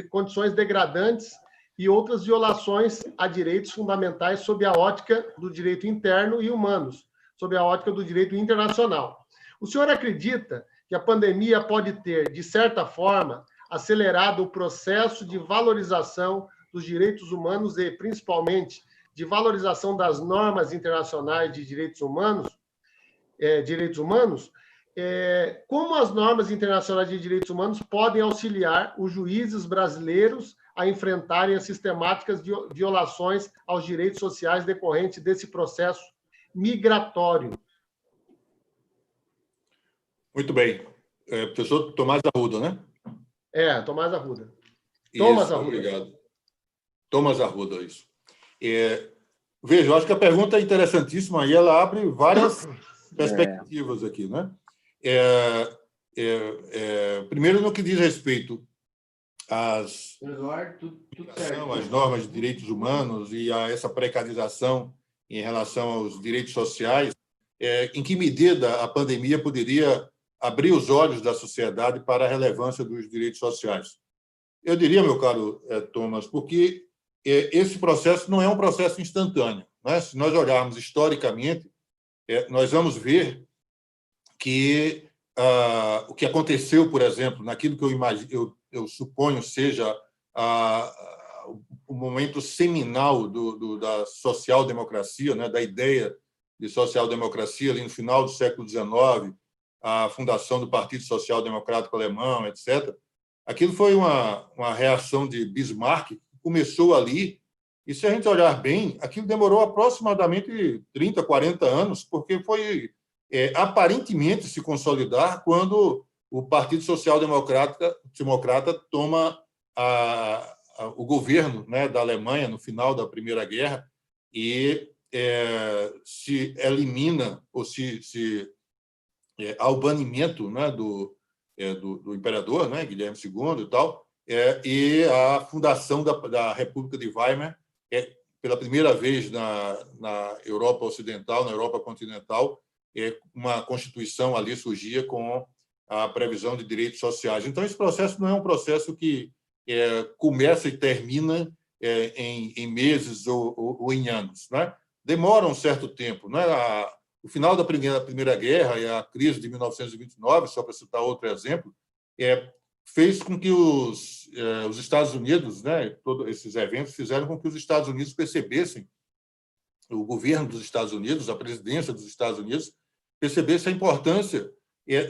condições degradantes e outras violações a direitos fundamentais sob a ótica do direito interno e humanos, sob a ótica do direito internacional. O senhor acredita que a pandemia pode ter, de certa forma, acelerado o processo de valorização dos direitos humanos e, principalmente, de valorização das normas internacionais de direitos humanos? Como as normas internacionais de direitos humanos podem auxiliar os juízes brasileiros a enfrentarem as sistemáticas violações aos direitos sociais decorrentes desse processo migratório?
Muito bem. Professor Tomás Arruda, né?
Tomás Arruda.
Isso, obrigado. Tomás Arruda, isso. Veja, eu acho que a pergunta é interessantíssima e ela abre várias perspectivas aqui, né? Primeiro, no que diz respeito às normas de direitos humanos e a essa precarização em relação aos direitos sociais, em que medida a pandemia poderia abrir os olhos da sociedade para a relevância dos direitos sociais? Eu diria, meu caro Thomas, porque esse processo não é um processo instantâneo, né? Se nós olharmos historicamente, nós vamos ver que o que aconteceu, por exemplo, naquilo que eu suponho seja o momento seminal da social-democracia, né, da ideia de social-democracia ali no final do século XIX, a fundação do Partido Social Democrático Alemão, etc. Aquilo foi uma reação de Bismarck, que começou ali, e se a gente olhar bem, aquilo demorou aproximadamente 30, 40 anos, porque foi aparentemente se consolidar quando o Partido Social Democrata toma o governo, né, da Alemanha no final da Primeira Guerra e se elimina ou ao banimento, né, do imperador, né, Guilherme II e tal, e a fundação da República de Weimar, pela primeira vez na Europa Ocidental, na Europa continental, uma Constituição ali surgia com a previsão de direitos sociais. Então, esse processo não é um processo que começa e termina em meses ou em anos, né? Demora um certo tempo, né? O final da Primeira Guerra e a crise de 1929, só para citar outro exemplo, fez com que os Estados Unidos, né, todos esses eventos fizeram com que os Estados Unidos percebessem, o governo dos Estados Unidos, a presidência dos Estados Unidos, percebesse a importância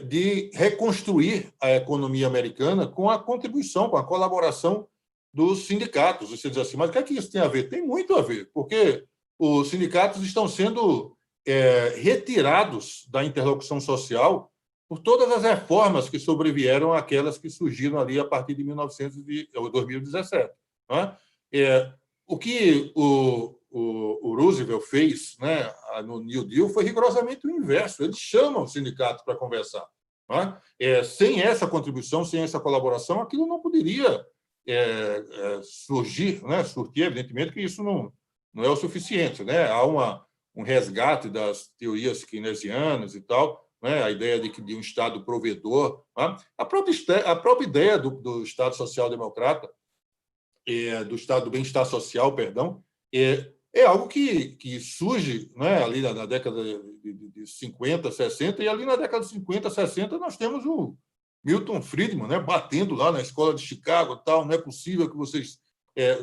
de reconstruir a economia americana com a contribuição, com a colaboração dos sindicatos. Você diz assim, mas o que é que isso tem a ver? Tem muito a ver, porque os sindicatos estão sendo retirados da interlocução social por todas as reformas que sobrevieram àquelas que surgiram ali a partir de 2017. Né? O que o Roosevelt fez, né, no New Deal foi rigorosamente o inverso. Eles chamam os sindicatos para conversar. Sem essa contribuição, sem essa colaboração, aquilo não poderia surgir, né? Surtir, evidentemente, que isso não é o suficiente. Né? Há um resgate das teorias keynesianas e tal, né? A ideia de um Estado provedor. Né? A própria ideia do Estado social-democrata, do Estado do bem-estar social, perdão, é algo que surge, né, ali na década de 50, 60, e ali na década de 50, 60 nós temos o Milton Friedman, né, batendo lá na escola de Chicago, tal, não é possível que vocês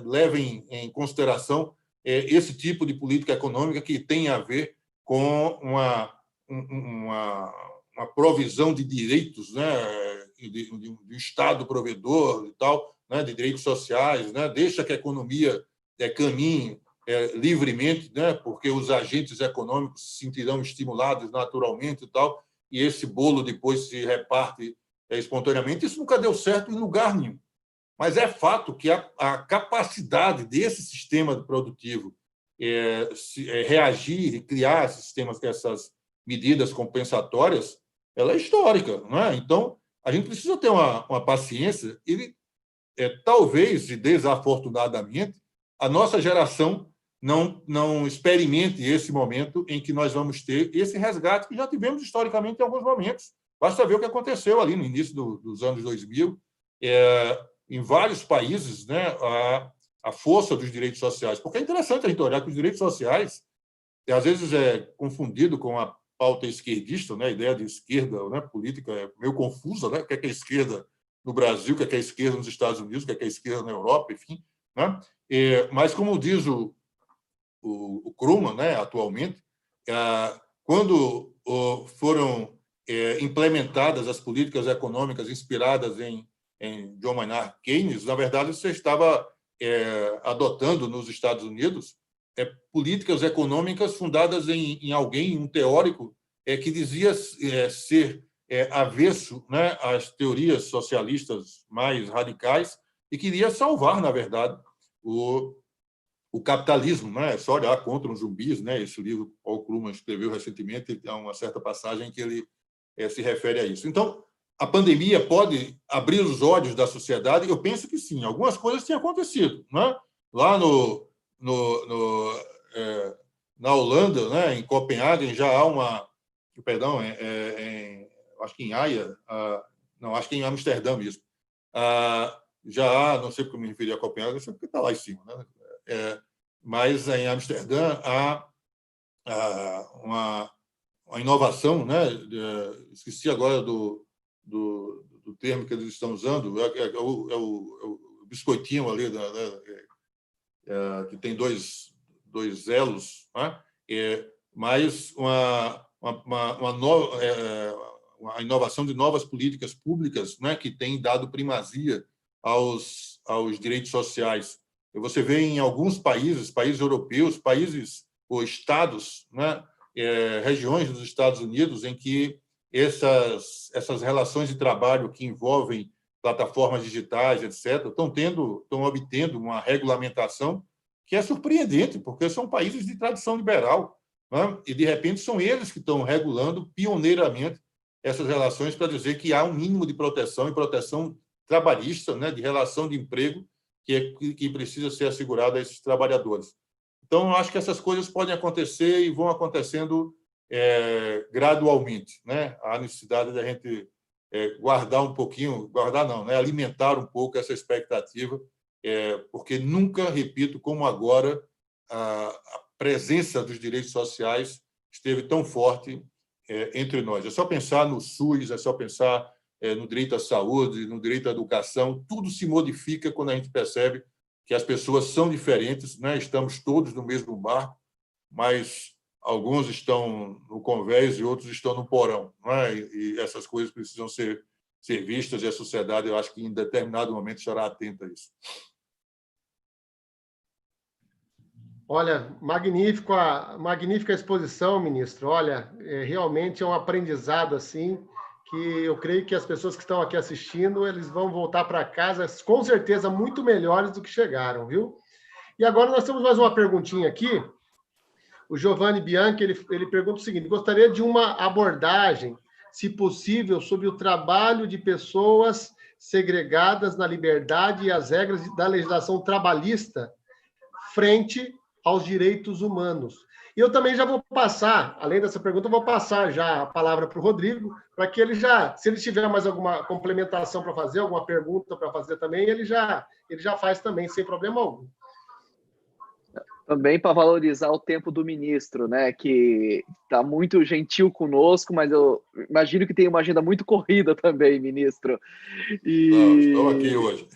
levem em consideração esse tipo de política econômica que tem a ver com uma provisão de direitos, né, de um Estado provedor e tal, né, de direitos sociais, né, deixa que a economia caminhe livremente, né, porque os agentes econômicos se sentirão estimulados naturalmente e tal, e esse bolo depois se reparte espontaneamente. Isso nunca deu certo em lugar nenhum. Mas é fato que a capacidade desse sistema produtivo reagir e criar sistemas, essas medidas compensatórias, ela é histórica. Não é? Então, a gente precisa ter uma paciência e, talvez, e desafortunadamente, a nossa geração não experimente esse momento em que nós vamos ter esse resgate que já tivemos historicamente em alguns momentos. Basta ver o que aconteceu ali no início dos anos 2000, em vários países, né, a força dos direitos sociais. Porque é interessante a gente olhar que os direitos sociais, às vezes, é confundido com a pauta esquerdista, né, a ideia de esquerda, né, política é meio confusa, né, o que é esquerda no Brasil, o que é esquerda nos Estados Unidos, o que é esquerda na Europa, enfim. Né? Mas, como diz o Krugman, né, atualmente, quando foram implementadas as políticas econômicas inspiradas em John Maynard Keynes, na verdade, você estava adotando nos Estados Unidos políticas econômicas fundadas em alguém, um teórico, que dizia ser avesso, né, às teorias socialistas mais radicais e queria salvar, na verdade, o capitalismo, né? É só olhar Contra os Zumbis, né? Esse livro que Paul Krugman escreveu recentemente, há uma certa passagem que ele se refere a isso. Então, a pandemia pode abrir os olhos da sociedade? Eu penso que sim. Algumas coisas têm acontecido, né? Lá na Holanda, né? Em Copenhague, já há perdão, acho que em Haia, não, acho que em Amsterdã mesmo. Já há, não sei porque me referi a Copenhague, porque está lá em cima, né? Mas em Amsterdã há uma inovação, né? Esqueci agora do termo que eles estão usando, é o biscoitinho ali, que tem dois elos, né? Mas uma inovação de novas políticas públicas, né? Que tem dado primazia aos direitos sociais. Você vê em alguns países europeus, países ou estados, né, regiões dos Estados Unidos, em que essas relações de trabalho que envolvem plataformas digitais, etc., estão obtendo uma regulamentação que é surpreendente, porque são países de tradição liberal, né, e, de repente, são eles que estão regulando pioneiramente essas relações para dizer que há um mínimo de proteção e proteção trabalhista, né, de relação de emprego, que precisa ser assegurado a esses trabalhadores. Então, eu acho que essas coisas podem acontecer e vão acontecendo gradualmente. Né? Há necessidade da gente guardar um pouquinho, guardar não, né? Alimentar um pouco essa expectativa, porque nunca, repito, como agora, a presença dos direitos sociais esteve tão forte entre nós. É só pensar no SUS, é só pensar no direito à saúde, no direito à educação, tudo se modifica quando a gente percebe que as pessoas são diferentes, né? Estamos todos no mesmo barco, mas alguns estão no convés e outros estão no porão, né? E essas coisas precisam ser vistas e a sociedade, eu acho que em determinado momento estará atenta a isso.
Olha, magnífica exposição, ministro. Olha, realmente é um aprendizado assim, que eu creio que as pessoas que estão aqui assistindo, eles vão voltar para casa com certeza muito melhores do que chegaram, viu? E agora nós temos mais uma perguntinha aqui. O Giovanni Bianchi, ele pergunta o seguinte: gostaria de uma abordagem, se possível, sobre o trabalho de pessoas segregadas na liberdade e as regras da legislação trabalhista frente aos direitos humanos. E eu também já vou passar, além dessa pergunta, eu vou passar já a palavra para o Rodrigo, para que ele já, se ele tiver mais alguma complementação para fazer, alguma pergunta para fazer também, ele já faz também, sem problema algum.
Também para valorizar o tempo do ministro, né, que está muito gentil conosco, mas eu imagino que tem uma agenda muito corrida também, ministro.
Não, estou aqui hoje.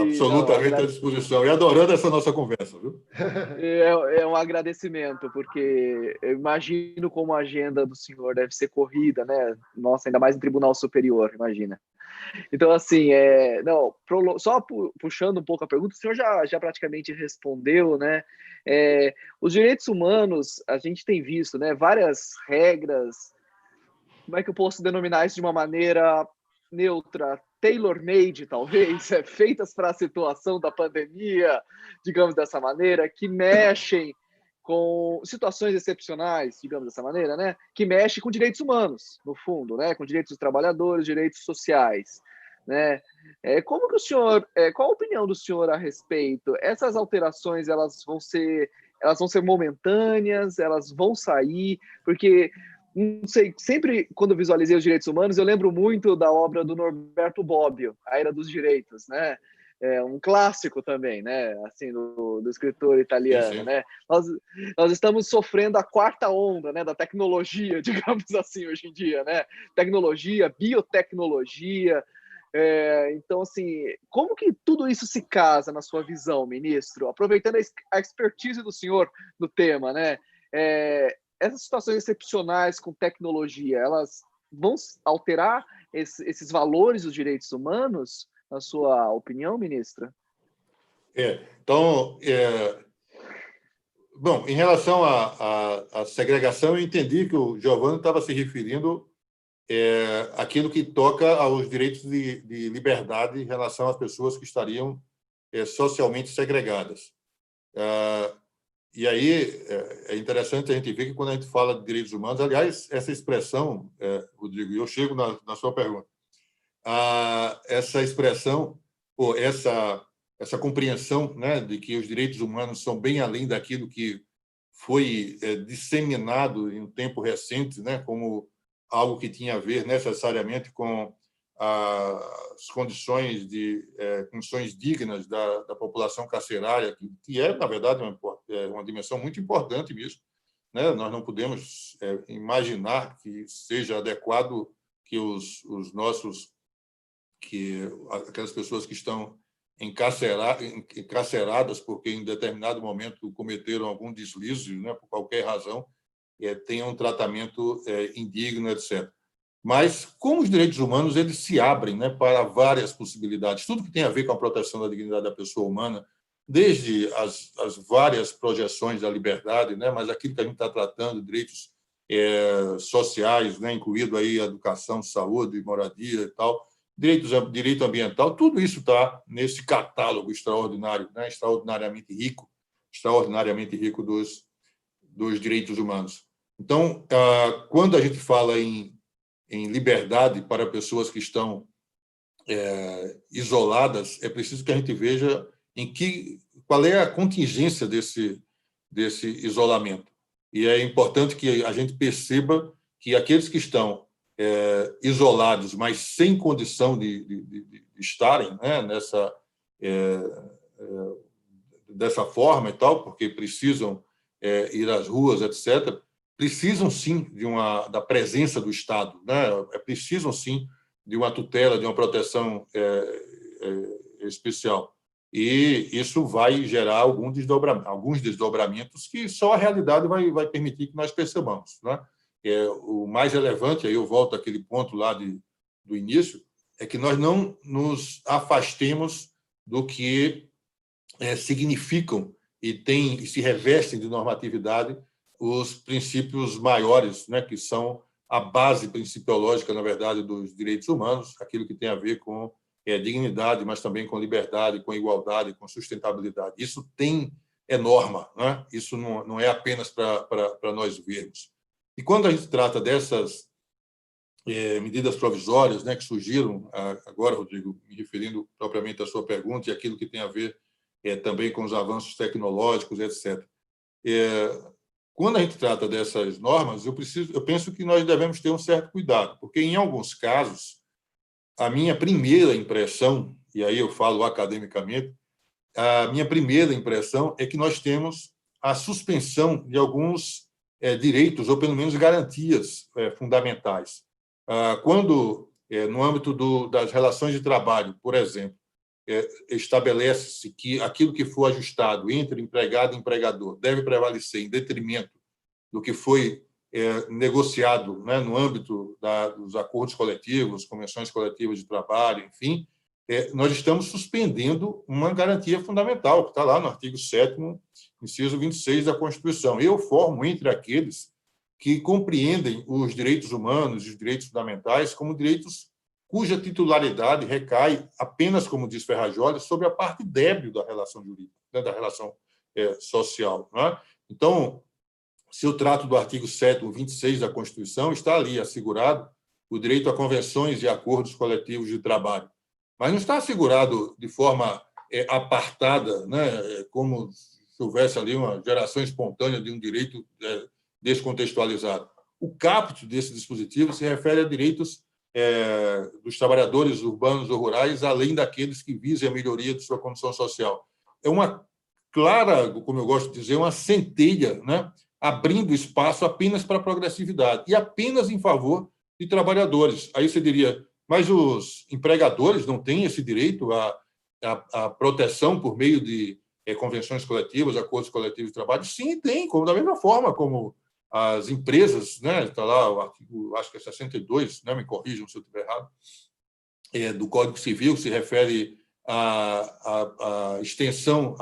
Absolutamente à disposição. E adorando essa nossa conversa, viu?
É um agradecimento, porque eu imagino como a agenda do senhor deve ser corrida, né? Nossa, ainda mais em Tribunal Superior, imagina. Então, assim, só puxando um pouco a pergunta, o senhor já praticamente respondeu, né? Os direitos humanos, a gente tem visto, né? Várias regras, como é que eu posso denominar isso de uma maneira neutra, tailor-made, talvez, feitas para a situação da pandemia, digamos dessa maneira, que mexem com situações excepcionais, digamos dessa maneira, né? Que mexem com direitos humanos, no fundo, né? Com direitos dos trabalhadores, direitos sociais, né? Como que o senhor, qual a opinião do senhor a respeito? Essas alterações, elas vão ser momentâneas, elas vão sair, porque não sei, sempre quando eu visualizei os direitos humanos, eu lembro muito da obra do Norberto Bobbio, A Era dos Direitos, né? Um clássico também, né? Assim, do escritor italiano,
sim.
né? Nós estamos sofrendo a quarta onda, né, da tecnologia, digamos assim, hoje em dia, né? Tecnologia, biotecnologia. Então, assim, como que tudo isso se casa na sua visão, ministro? Aproveitando a expertise do senhor no tema, né? Essas situações excepcionais com tecnologia, elas vão alterar esses valores dos direitos humanos, na sua opinião, ministra?
Então, bom, em relação à segregação, eu entendi que o Giovanni estava se referindo àquilo que toca aos direitos de liberdade em relação às pessoas que estariam socialmente segregadas. E aí é interessante a gente ver que quando a gente fala de direitos humanos, aliás, essa expressão, Rodrigo, eu chego na sua pergunta, essa expressão, ou essa compreensão, né, de que os direitos humanos são bem além daquilo que foi disseminado em um tempo recente, né, como algo que tinha a ver necessariamente com as condições dignas da população carcerária, que é, na verdade, uma dimensão muito importante mesmo, né? Nós não podemos imaginar que seja adequado que aquelas pessoas que estão encarceradas porque em determinado momento cometeram algum deslize, né, por qualquer razão, tenham um tratamento indigno, etc. Mas, como os direitos humanos, eles se abrem, né, para várias possibilidades. Tudo que tem a ver com a proteção da dignidade da pessoa humana, desde as várias projeções da liberdade, né, mas aquilo que a gente está tratando, direitos sociais, né, incluído aí a educação, saúde, moradia e tal, direito ambiental, tudo isso está nesse catálogo extraordinário, né, extraordinariamente rico dos direitos humanos. Então, quando a gente fala em liberdade para pessoas que estão isoladas, é preciso que a gente veja qual é a contingência desse isolamento. E é importante que a gente perceba que aqueles que estão isolados, mas sem condição de estarem, né, dessa forma e tal, porque precisam ir às ruas, etc., precisam, sim, da presença do Estado, né? Precisam, sim, de uma tutela, de uma proteção especial. E isso vai gerar alguns desdobramentos que só a realidade vai permitir que nós percebamos, né? O mais relevante, aí eu volto àquele ponto lá do início, é que nós não nos afastemos do que significam e se revestem de normatividade os princípios maiores, né, que são a base principiológica, na verdade, dos direitos humanos, aquilo que tem a ver com dignidade, mas também com liberdade, com igualdade, com sustentabilidade. Isso é norma, né? Isso não é apenas para nós vermos. E quando a gente trata dessas medidas provisórias, né, que surgiram agora, Rodrigo, me referindo propriamente à sua pergunta e aquilo que tem a ver também com os avanços tecnológicos, etc. Quando a gente trata dessas normas, eu penso que nós devemos ter um certo cuidado, porque, em alguns casos, a minha primeira impressão, e aí eu falo academicamente, a minha primeira impressão é que nós temos a suspensão de alguns direitos, ou pelo menos garantias fundamentais. Quando, no âmbito das relações de trabalho, por exemplo, estabelece-se que aquilo que for ajustado entre empregado e empregador deve prevalecer em detrimento do que foi negociado, né, no âmbito dos acordos coletivos, convenções coletivas de trabalho, enfim, nós estamos suspendendo uma garantia fundamental, que está lá no artigo 7º, inciso 26 da Constituição. Eu formo entre aqueles que compreendem os direitos humanos e os direitos fundamentais como direitos cuja titularidade recai apenas, como diz Ferrajoli, sobre a parte débil da relação jurídica, né, da relação social. Né? Então, se eu trato do artigo 7º, 26 da Constituição, está ali assegurado o direito a convenções e acordos coletivos de trabalho. Mas não está assegurado de forma apartada, né, como se houvesse ali uma geração espontânea de um direito descontextualizado. O caput desse dispositivo se refere a direitos dos trabalhadores urbanos ou rurais, além daqueles que visem a melhoria de sua condição social. É uma clara, como eu gosto de dizer, uma centelha, né, abrindo espaço apenas para a progressividade e apenas em favor de trabalhadores. Aí você diria, mas os empregadores não têm esse direito à proteção por meio de convenções coletivas, acordos coletivos de trabalho? Sim, tem, como da mesma forma como as empresas, né, está lá o artigo, acho que é 62, né, me corrijam se eu estiver errado, do Código Civil, que se refere à extensão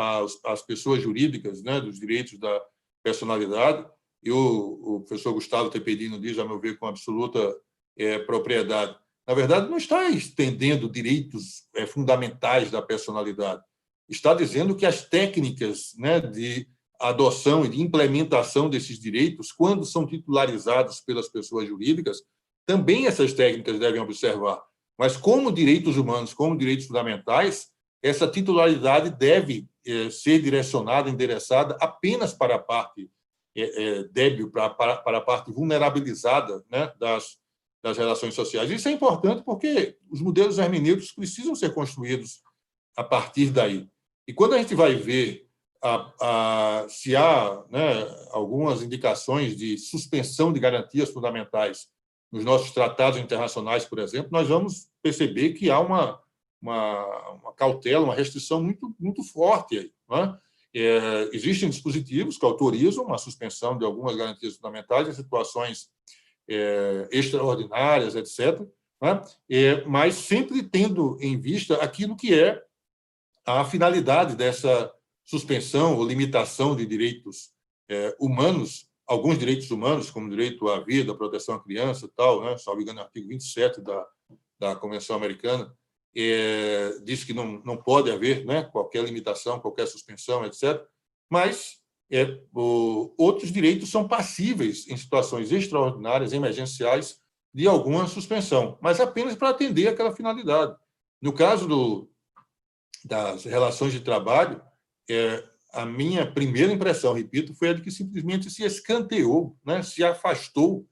às pessoas jurídicas, né, dos direitos da personalidade, e o professor Gustavo Tepedino diz, a meu ver, com absoluta propriedade. Na verdade, não está estendendo direitos fundamentais da personalidade, está dizendo que as técnicas, né, de adoção e de implementação desses direitos, quando são titularizados pelas pessoas jurídicas, também essas técnicas devem observar. Mas, como direitos humanos, como direitos fundamentais, essa titularidade deve ser direcionada, endereçada apenas para a parte débil, para a parte vulnerabilizada, né, das relações sociais. Isso é importante porque os modelos hermenêuticos precisam ser construídos a partir daí. E quando a gente vai ver se há, né, algumas indicações de suspensão de garantias fundamentais nos nossos tratados internacionais, por exemplo, nós vamos perceber que há uma cautela, uma restrição muito, muito forte aí. Né? Existem dispositivos que autorizam a suspensão de algumas garantias fundamentais em situações extraordinárias, etc., né? Mas sempre tendo em vista aquilo que é a finalidade dessa suspensão ou limitação de direitos humanos, alguns direitos humanos, como o direito à vida, à proteção à criança, tal, né? Salvo engano, no artigo 27 da Convenção Americana, diz que não pode haver, né, qualquer limitação, qualquer suspensão, etc. Mas outros direitos são passíveis, em situações extraordinárias, emergenciais, de alguma suspensão, mas apenas para atender aquela finalidade. No caso das relações de trabalho, a minha primeira impressão, repito, foi a de que simplesmente se escanteou, né, se afastou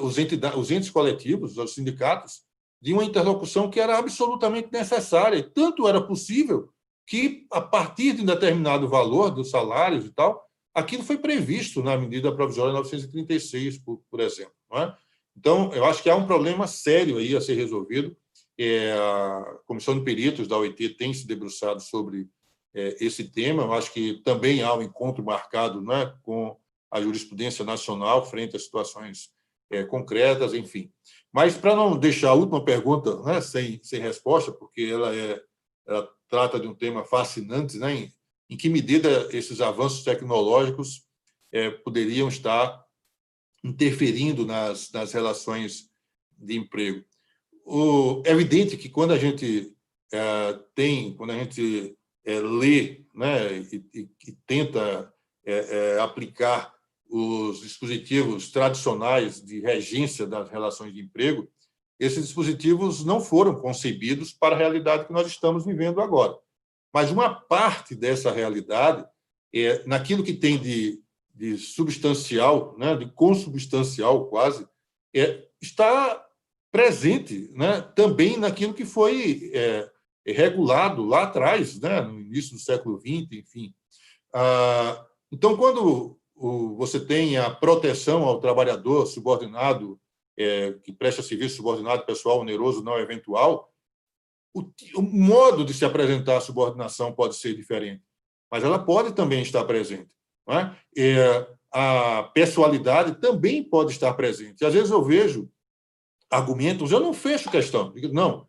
os entes coletivos, os sindicatos, de uma interlocução que era absolutamente necessária. E tanto era possível que, a partir de um determinado valor dos salários e tal, aquilo foi previsto na medida provisória 936, por exemplo. Não é? Então, eu acho que há um problema sério aí a ser resolvido. A Comissão de Peritos da OIT tem se debruçado sobre esse tema. Eu acho que também há um encontro marcado, né, com a jurisprudência nacional frente a situações concretas, enfim. Mas, para não deixar a última pergunta, né, sem resposta, porque ela trata de um tema fascinante, né, em que medida esses avanços tecnológicos poderiam estar interferindo nas relações de emprego. É evidente que, quando a gente quando a gente lê, né, e tenta aplicar os dispositivos tradicionais de regência das relações de emprego, esses dispositivos não foram concebidos para a realidade que nós estamos vivendo agora. Mas uma parte dessa realidade, naquilo que tem de substancial, né, de consubstancial quase, está presente, né, também naquilo que foi regulado lá atrás, né, no início do século XX, enfim. Então, quando você tem a proteção ao trabalhador subordinado, que presta serviço subordinado pessoal oneroso não eventual, o modo de se apresentar a subordinação pode ser diferente, mas ela pode também estar presente. Não é? A pessoalidade também pode estar presente. E, às vezes eu vejo argumentos, eu não fecho questão. Digo, não,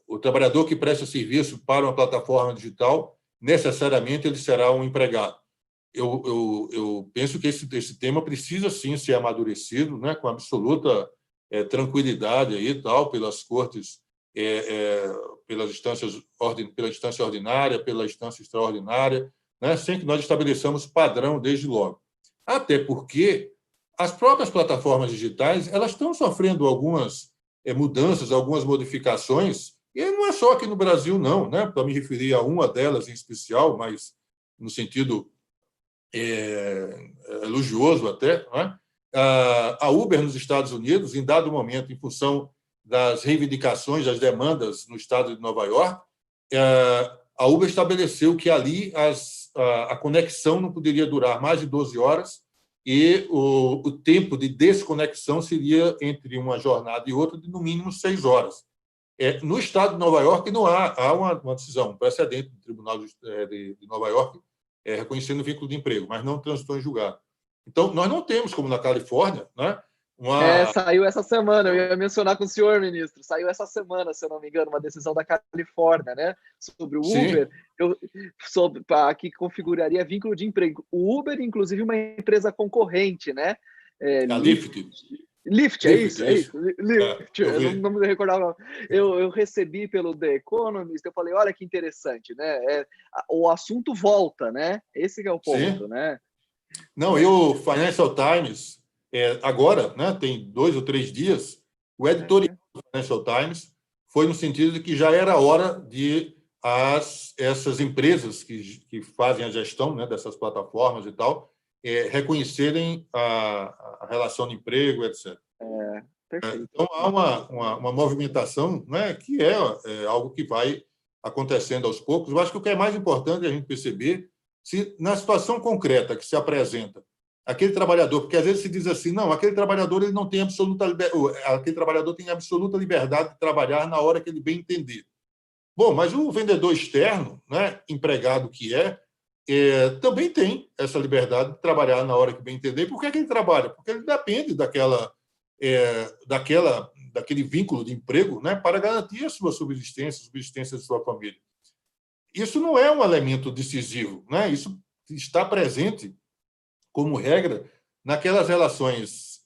o trabalhador que presta serviço para uma plataforma digital, necessariamente ele será um empregado. Eu penso que esse tema precisa, sim, ser amadurecido, né, com absoluta tranquilidade aí, tal, pelas cortes, pela instância ordinária, pela instância extraordinária, né, sem que nós estabeleçamos padrão desde logo. Até porque as próprias plataformas digitais elas estão sofrendo algumas mudanças, algumas modificações, e não é só aqui no Brasil, não, né, para me referir a uma delas em especial, mas no sentido elogioso até, né? A Uber nos Estados Unidos, em dado momento, em função das reivindicações, das demandas no estado de Nova York, a Uber estabeleceu que ali a conexão não poderia durar mais de 12 horas e o tempo de desconexão seria entre uma jornada e outra de, no mínimo, 6 horas. No estado de Nova York, não há uma decisão, um precedente do Tribunal de Nova York reconhecendo o vínculo de emprego, mas não transitou em julgado. Então, nós não temos, como na Califórnia, né,
saiu essa semana, eu ia mencionar com o senhor, ministro, saiu essa semana, se eu não me engano, uma decisão da Califórnia, né, sobre o Uber, que configuraria vínculo de emprego. O Uber, inclusive, uma empresa concorrente, né?
A Lyft.
Lyft, é isso. Lyft, eu não me recordava. Eu recebi pelo The Economist, eu falei, olha que interessante, né? O assunto volta, né? Esse que é o ponto, né?
Não, e o Financial Times, agora, né, tem 2 ou 3 dias, o editorial do Financial Times foi no sentido de que já era hora de essas empresas que fazem a gestão, né, dessas plataformas e tal, reconhecerem a relação de emprego, etc.
Perfeito.
Então, há uma movimentação, né, que é algo que vai acontecendo aos poucos. Eu acho que o que é mais importante é a gente perceber se, na situação concreta que se apresenta, aquele trabalhador, porque às vezes se diz assim, não, aquele trabalhador ele não tem aquele trabalhador tem absoluta liberdade de trabalhar na hora que ele bem entender. Bom, mas o vendedor externo, né, empregado que também tem essa liberdade de trabalhar na hora que bem entender. Por que ele trabalha? Porque ele depende daquele vínculo de emprego, né, para garantir a sua subsistência, a subsistência de sua família. Isso não é um elemento decisivo, né? Isso está presente como regra naquelas relações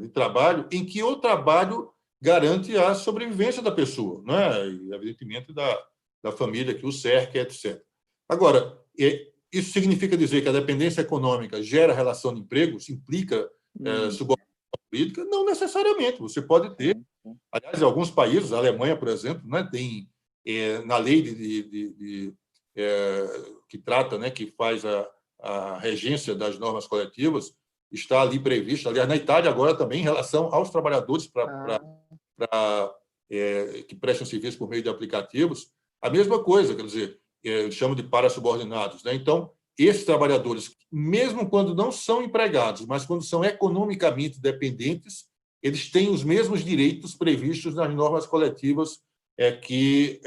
de trabalho em que o trabalho garante a sobrevivência da pessoa, né? E, evidentemente, da família que o cerca, etc. Agora, isso significa dizer que a dependência econômica gera relação de emprego, isso implica subordinação política? Não necessariamente. Você pode ter. Aliás, em alguns países, a Alemanha, por exemplo, né, tem na lei que trata, né, que faz a regência das normas coletivas, está ali previsto. Aliás, na Itália, agora também, em relação aos trabalhadores que prestam serviço por meio de aplicativos, a mesma coisa, quer dizer, eu chamo de parasubordinados, né? Então, esses trabalhadores, mesmo quando não são empregados, mas quando são economicamente dependentes, eles têm os mesmos direitos previstos nas normas coletivas que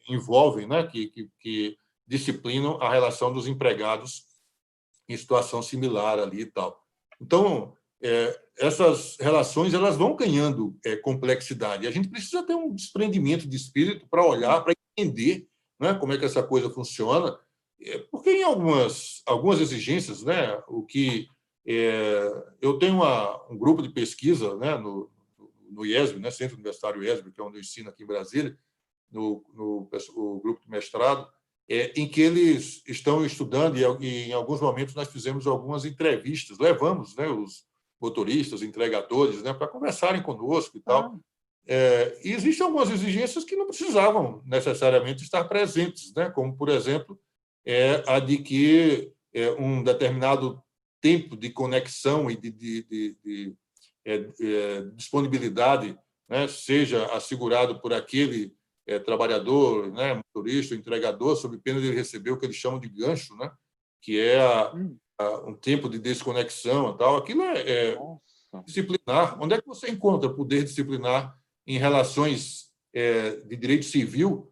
envolvem, né, que disciplinam a relação dos empregados em situação similar ali e tal. Então, essas relações elas vão ganhando complexidade. A gente precisa ter um desprendimento de espírito para olhar, para entender, né, como é que essa coisa funciona, porque em algumas exigências, né, eu tenho um grupo de pesquisa, né, no no IESB, né, Centro Universitário IESB, que é onde eu ensino aqui em Brasília, o grupo de mestrado, em que eles estão estudando, e em alguns momentos nós fizemos algumas entrevistas, levamos, né, os motoristas, entregadores, né, para conversarem conosco e tal. E existem algumas exigências que não precisavam necessariamente estar presentes, né, como, por exemplo, a de que um determinado tempo de conexão e de disponibilidade, né, seja assegurado por aquele trabalhador, né, motorista, entregador, sob pena de ele receber o que eles chamam de gancho, né, que é um tempo de desconexão e tal. Aquilo é disciplinar. Onde é que você encontra poder disciplinar em relações de direito civil?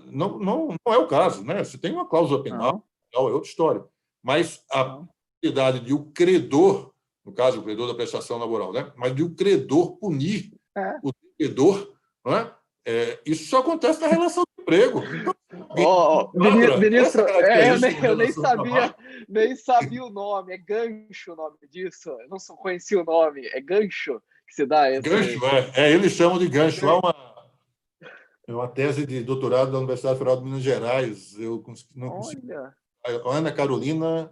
Não é o caso, né? Você tem uma cláusula penal, é outra história. Mas a possibilidade de o credor, no caso, o credor da prestação laboral, né? Mas de o credor punir o devedor, não é? Isso só acontece na relação de emprego.
Ministro, eu nem sabia o nome. É gancho o nome disso. Eu não conhecia o nome. É gancho que se dá esse...
Gancho, eles chamam de gancho. Há uma tese de doutorado da Universidade Federal de Minas Gerais. Eu não consigo. A Ana Carolina,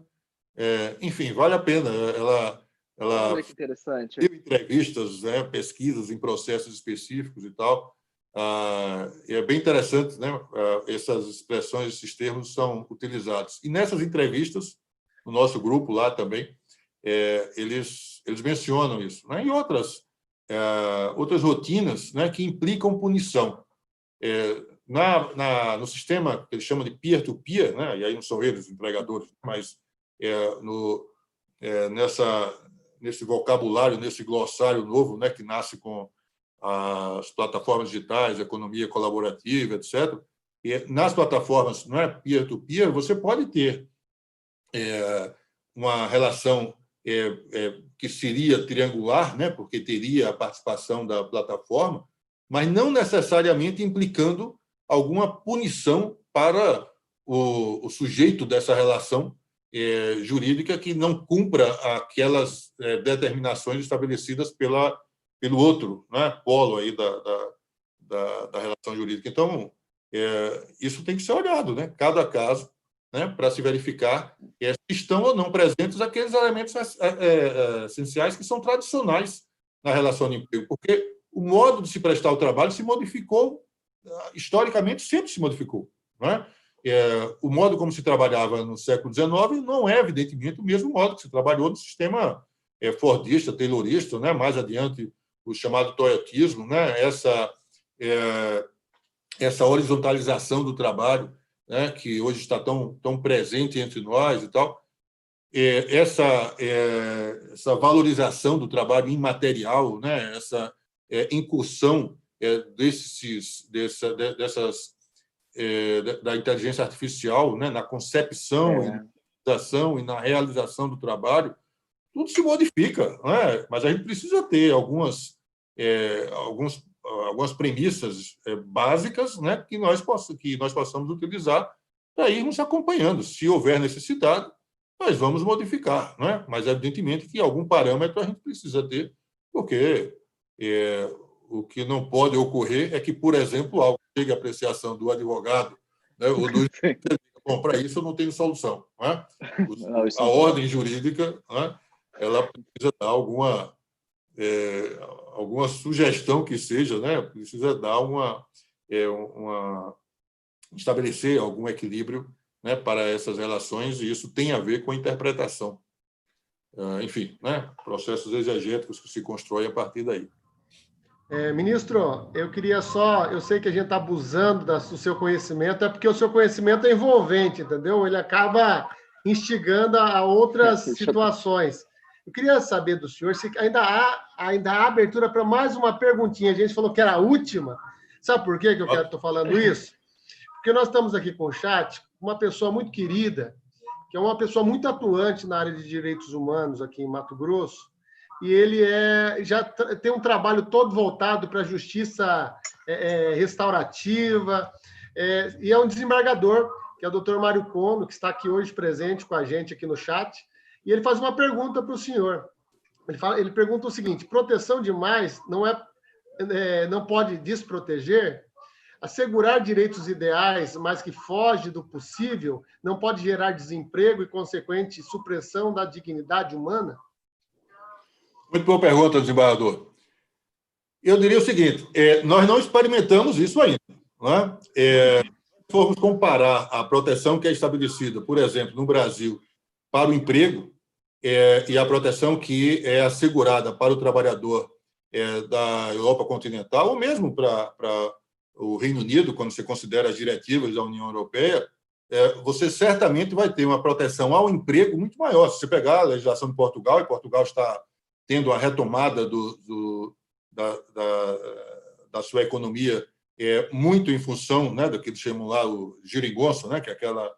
enfim, vale a pena. Ela
que interessante.
Teve entrevistas, né, pesquisas em processos específicos e tal. É bem interessante, né? Essas expressões, esses termos são utilizados. E nessas entrevistas, no nosso grupo lá também, eles mencionam isso, né? E outras rotinas, né, que implicam punição. No sistema que eles chamam de peer-to-peer, né? E aí não são eles os empregadores, mas nesse vocabulário, nesse glossário novo, né, que nasce com as plataformas digitais, economia colaborativa, etc. E nas plataformas, não é peer-to-peer, você pode ter uma relação que seria triangular, né, porque teria a participação da plataforma, mas não necessariamente implicando alguma punição para o sujeito dessa relação jurídica que não cumpra aquelas determinações estabelecidas pelo outro, né, polo aí da relação jurídica. Então, isso tem que ser olhado, né, cada caso, né, para se verificar se estão ou não presentes aqueles elementos essenciais que são tradicionais na relação de emprego, porque o modo de se prestar o trabalho se modificou, historicamente sempre se modificou, não é? O modo como se trabalhava no século XIX não é, evidentemente, o mesmo modo que se trabalhou no sistema fordista, taylorista, né? Mais adiante, o chamado toyotismo, né? Essa horizontalização do trabalho, né? Que hoje está tão presente entre nós e tal. Essa valorização do trabalho imaterial, né? Essa incursão da inteligência artificial, né, na concepção, e na realização do trabalho, tudo se modifica, né? Mas a gente precisa ter algumas premissas básicas, né, que nós possamos utilizar para irmos acompanhando. Se houver necessidade, nós vamos modificar, né? Mas, evidentemente, que algum parâmetro a gente precisa ter, porque o que não pode ocorrer é que, por exemplo, algo chegue à apreciação do advogado, né, ou do bom, para isso eu não tenho solução. Não é? A ordem jurídica, né, ela precisa dar alguma sugestão que seja, né, precisa dar estabelecer algum equilíbrio, né, para essas relações, e isso tem a ver com a interpretação. Enfim, né, processos exegéticos que se constroem a partir daí.
Ministro, eu sei que a gente está abusando do seu conhecimento, é porque o seu conhecimento é envolvente, entendeu? Ele acaba instigando a outras situações. Eu queria saber do senhor se ainda há abertura para mais uma perguntinha. A gente falou que era a última. Sabe por que eu estou falando isso? Porque nós estamos aqui com o chat, uma pessoa muito querida, que é uma pessoa muito atuante na área de direitos humanos aqui em Mato Grosso, e ele já tem um trabalho todo voltado para a justiça restaurativa, e é um desembargador, que é o doutor Mário Kono, que está aqui hoje presente com a gente aqui no chat, e ele faz uma pergunta para o senhor. Ele pergunta o seguinte: proteção demais não é não pode desproteger? Assegurar direitos ideais, mas que foge do possível, não pode gerar desemprego e consequente supressão da dignidade humana?
Muito boa pergunta, desembargador. Eu diria o seguinte, nós não experimentamos isso ainda. Não é? Se formos comparar a proteção que é estabelecida, por exemplo, no Brasil, para o emprego, e a proteção que é assegurada para o trabalhador da Europa continental, ou mesmo para o Reino Unido, quando você considera as diretivas da União Europeia, você certamente vai ter uma proteção ao emprego muito maior. Se você pegar a legislação de Portugal, e Portugal está tendo a retomada da sua economia muito em função, né, do que eles chamam lá o geringonça, né, que é aquela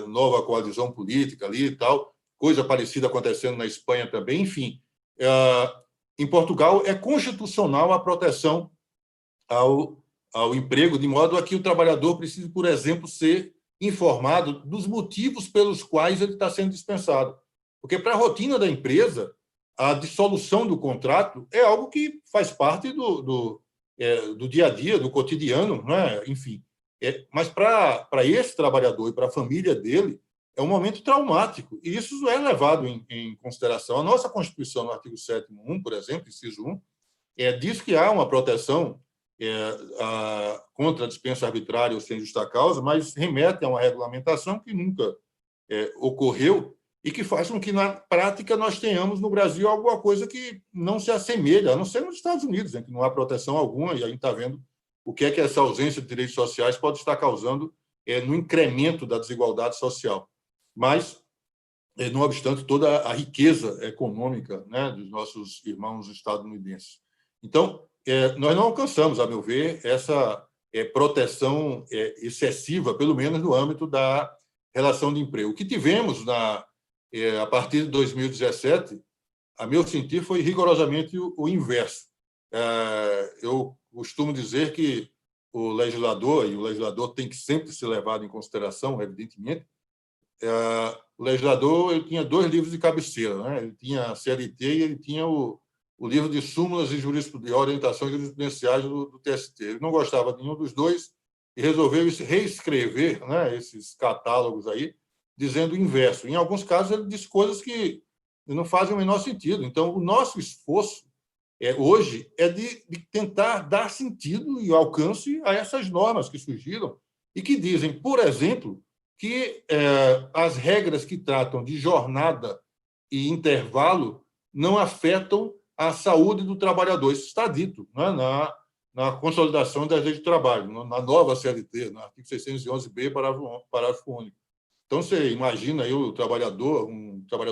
nova coalizão política ali e tal, coisa parecida acontecendo na Espanha também. Enfim, em Portugal é constitucional a proteção ao emprego, de modo a que o trabalhador precise, por exemplo, ser informado dos motivos pelos quais ele está sendo dispensado. Porque, para a rotina da empresa, a dissolução do contrato é algo que faz parte do dia a dia, do cotidiano, não é? Enfim. Mas, para esse trabalhador e para a família dele, é um momento traumático, e isso é levado em consideração. A nossa Constituição, no artigo 7º, por exemplo, inciso 1, diz que há uma proteção contra a dispensa arbitrária ou sem justa causa, mas remete a uma regulamentação que nunca ocorreu e que faz com que, na prática, nós tenhamos no Brasil alguma coisa que não se assemelha, a não ser nos Estados Unidos, em que não há proteção alguma, e a gente está vendo o que essa ausência de direitos sociais pode estar causando no incremento da desigualdade social. Mas, não obstante toda a riqueza econômica, né, dos nossos irmãos estadunidenses. Então, nós não alcançamos, a meu ver, essa proteção excessiva, pelo menos no âmbito da relação de emprego. O que tivemos a partir de 2017, a meu sentir, foi rigorosamente o inverso. Eu costumo dizer que o legislador tem que sempre ser levado em consideração, evidentemente. O legislador ele tinha 2 livros de cabeceira, né? Ele tinha a CLT e ele tinha o livro de súmulas e orientações jurisprudenciais do TST. Ele não gostava de nenhum dos dois e resolveu reescrever, né, esses catálogos aí, dizendo o inverso. Em alguns casos, ele disse coisas que não fazem o menor sentido. Então, o nosso esforço hoje é de tentar dar sentido e alcance a essas normas que surgiram e que dizem, por exemplo, que as regras que tratam de jornada e intervalo não afetam a saúde do trabalhador. Isso está dito, né, na consolidação das leis de trabalho, na nova CLT, no artigo 611b, parágrafo único. Então, você imagina aí um trabalhador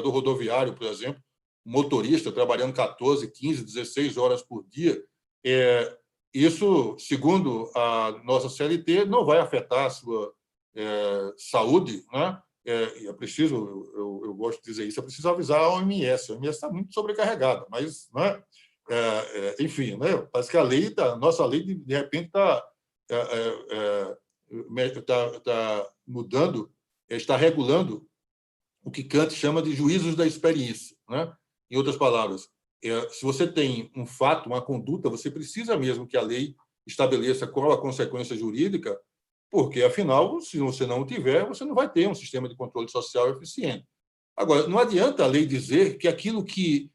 rodoviário, por exemplo, um motorista trabalhando 14, 15, 16 horas por dia. Isso, segundo a nossa CLT, não vai afetar a sua saúde, né? É preciso, eu gosto de dizer isso, é preciso avisar a OMS. A OMS está muito sobrecarregada, mas, né? Enfim, né? Parece que a nossa lei, de repente, está mudando, está regulando o que Kant chama de juízos da experiência, né? Em outras palavras, se você tem um fato, uma conduta, você precisa mesmo que a lei estabeleça qual a consequência jurídica, porque, afinal, se você não o tiver, você não vai ter um sistema de controle social eficiente. Agora, não adianta a lei dizer que aquilo que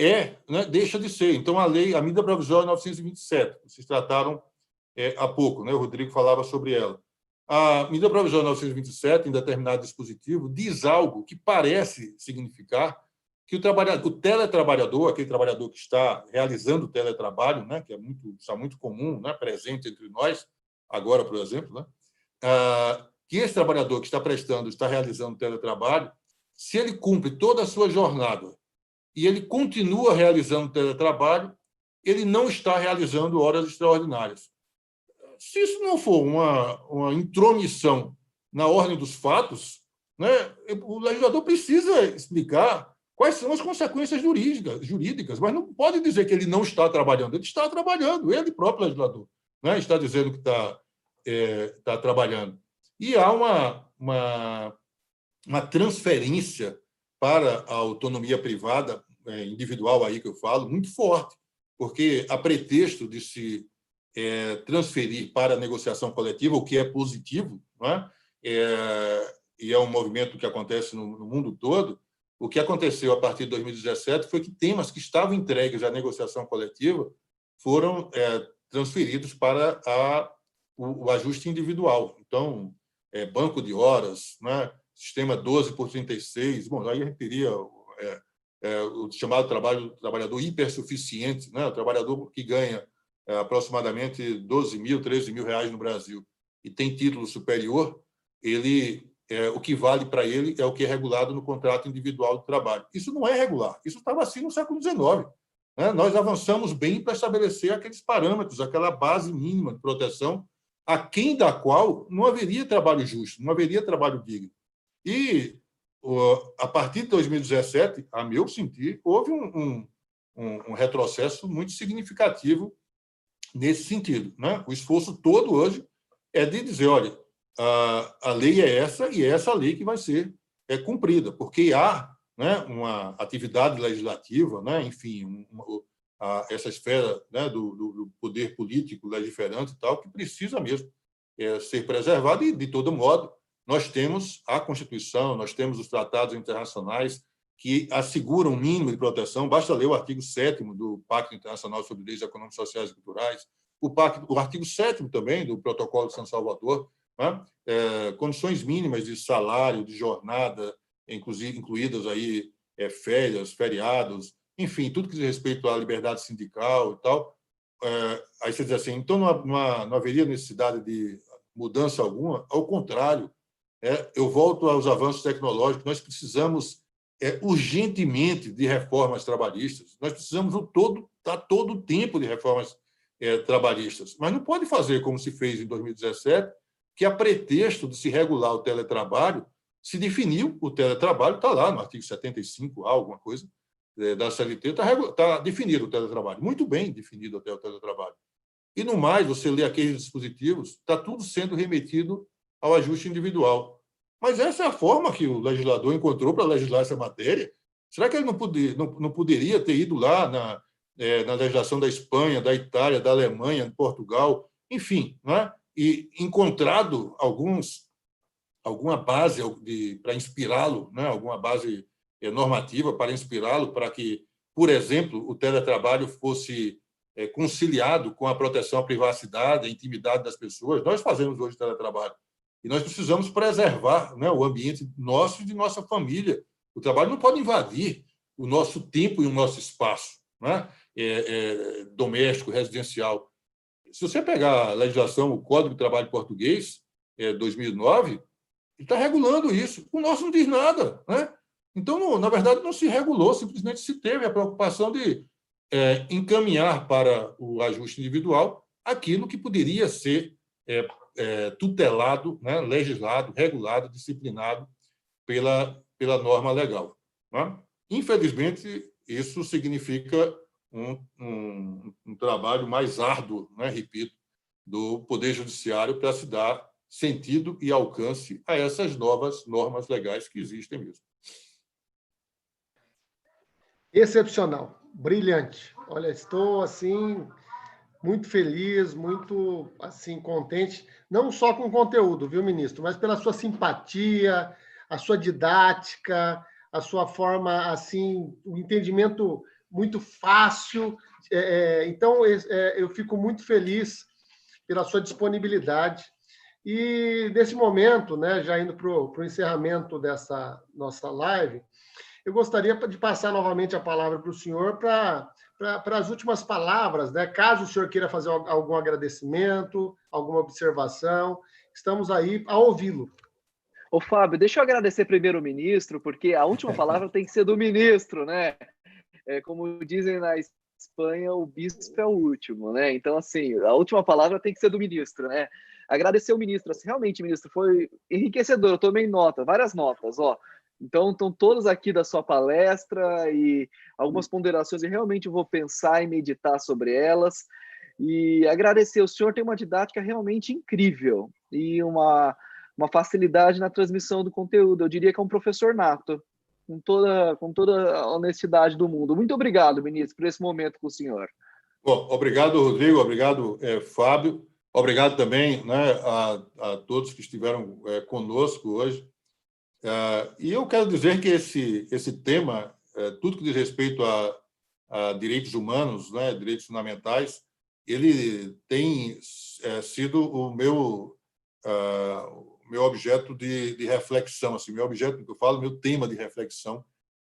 né, deixa de ser. Então, a medida provisória 927, vocês trataram há pouco, né? O Rodrigo falava sobre ela. A medida provisória 927, em determinado dispositivo, diz algo que parece significar que o teletrabalhador, aquele trabalhador que está realizando o teletrabalho, né, que está muito comum, né, presente entre nós, agora, por exemplo, né, que esse trabalhador que está realizando o teletrabalho, se ele cumpre toda a sua jornada e ele continua realizando o teletrabalho, ele não está realizando horas extraordinárias. Se isso não for uma intromissão na ordem dos fatos, né, o legislador precisa explicar quais são as consequências jurídicas, mas não pode dizer que ele não está trabalhando. Ele está trabalhando, ele próprio legislador, né, está dizendo que está trabalhando. E há uma transferência para a autonomia privada, individual aí que eu falo, muito forte, porque a pretexto de se transferir para a negociação coletiva, o que é positivo, não é? E é um movimento que acontece no mundo todo. O que aconteceu a partir de 2017 foi que temas que estavam entregues à negociação coletiva foram transferidos para o ajuste individual. Então, banco de horas, né? Sistema 12 por 36, bom, aí a gente teria o chamado trabalhador hipersuficiente, né? O trabalhador que ganha aproximadamente 12 mil, 13 mil reais no Brasil e tem título superior, o que vale para ele é o que é regulado no contrato individual de trabalho. Isso não é regular, isso estava assim no século XIX. Né? Nós avançamos bem para estabelecer aqueles parâmetros, aquela base mínima de proteção, aquém da qual não haveria trabalho justo, não haveria trabalho digno. E, a partir de 2017, a meu sentir, houve um retrocesso muito significativo nesse sentido. Né? O esforço todo hoje é de dizer, olha, a lei é essa e é essa lei que vai ser cumprida, porque há, né, uma atividade legislativa, né, enfim, essa esfera, né, do poder político legiferante e tal, que precisa mesmo ser preservada e, de todo modo, nós temos a Constituição, nós temos os tratados internacionais que asseguram um mínimo de proteção. Basta ler o artigo 7º do Pacto Internacional sobre Direitos Econômicos, Sociais e Culturais, o artigo 7º também do Protocolo de São Salvador, né? Condições mínimas de salário, de jornada, incluídas aí férias, feriados, enfim, tudo que diz respeito à liberdade sindical e tal. Aí você diz assim, então não haveria necessidade de mudança alguma? Ao contrário, eu volto aos avanços tecnológicos, nós precisamos urgentemente de reformas trabalhistas, nós precisamos todo o tempo de reformas trabalhistas, mas não pode fazer como se fez em 2017, que, a pretexto de se regular o teletrabalho, se definiu o teletrabalho, está lá no artigo 75A, alguma coisa, da CLT, está definido o teletrabalho, muito bem definido até o teletrabalho. E, no mais, você lê aqueles dispositivos, está tudo sendo remetido ao ajuste individual. Mas essa é a forma que o legislador encontrou para legislar essa matéria. Será que ele não poderia ter ido lá na legislação da Espanha, da Itália, da Alemanha, de Portugal, enfim, né? E encontrado alguma base para inspirá-lo, né? Alguma base normativa para inspirá-lo para que, por exemplo, o teletrabalho fosse conciliado com a proteção à privacidade, à intimidade das pessoas. Nós fazemos hoje teletrabalho e nós precisamos preservar, né, o ambiente nosso e de nossa família. O trabalho não pode invadir o nosso tempo e o nosso espaço, né? Doméstico, residencial. Se você pegar a legislação, o Código de Trabalho Português, 2009, ele está regulando isso. O nosso não diz nada, né? Então, na verdade, não se regulou, simplesmente se teve a preocupação de encaminhar para o ajuste individual aquilo que poderia ser tutelado, né, legislado, regulado, disciplinado pela norma legal. Né? Infelizmente, isso significa um trabalho mais árduo, né, repito, do Poder Judiciário para se dar sentido e alcance a essas novas normas legais que existem mesmo.
Excepcional, brilhante. Olha, estou assim muito feliz, muito assim contente, não só com o conteúdo, viu, ministro, mas pela sua simpatia, a sua didática, a sua forma assim, o entendimento muito fácil. Então, eu fico muito feliz pela sua disponibilidade. E nesse momento, né, já indo para o encerramento dessa nossa live, eu gostaria de passar novamente a palavra para o senhor para as últimas palavras, né? Caso o senhor queira fazer algum agradecimento, alguma observação, estamos aí a ouvi-lo.
Ô, Fábio, deixa eu agradecer primeiro o ministro, porque a última palavra tem que ser do ministro, né? Como dizem na Espanha, o bispo é o último, né? Então, assim, a última palavra tem que ser do ministro, né? Agradecer o ministro, assim, realmente, ministro, foi enriquecedor, eu tomei nota, várias notas, ó. Então, estão todos aqui da sua palestra e algumas ponderações, e realmente eu vou pensar e meditar sobre elas. E agradecer, o senhor tem uma didática realmente incrível e uma facilidade na transmissão do conteúdo. Eu diria que é um professor nato, com toda a honestidade do mundo. Muito obrigado, ministro, por esse momento com o senhor.
Bom, obrigado, Rodrigo, obrigado, Fábio, obrigado também, né, a todos que estiveram conosco hoje. E eu quero dizer que esse tema, tudo que diz respeito a direitos humanos, né, direitos fundamentais, ele tem sido o meu objeto de reflexão, assim, meu objeto, que eu falo, meu tema de reflexão,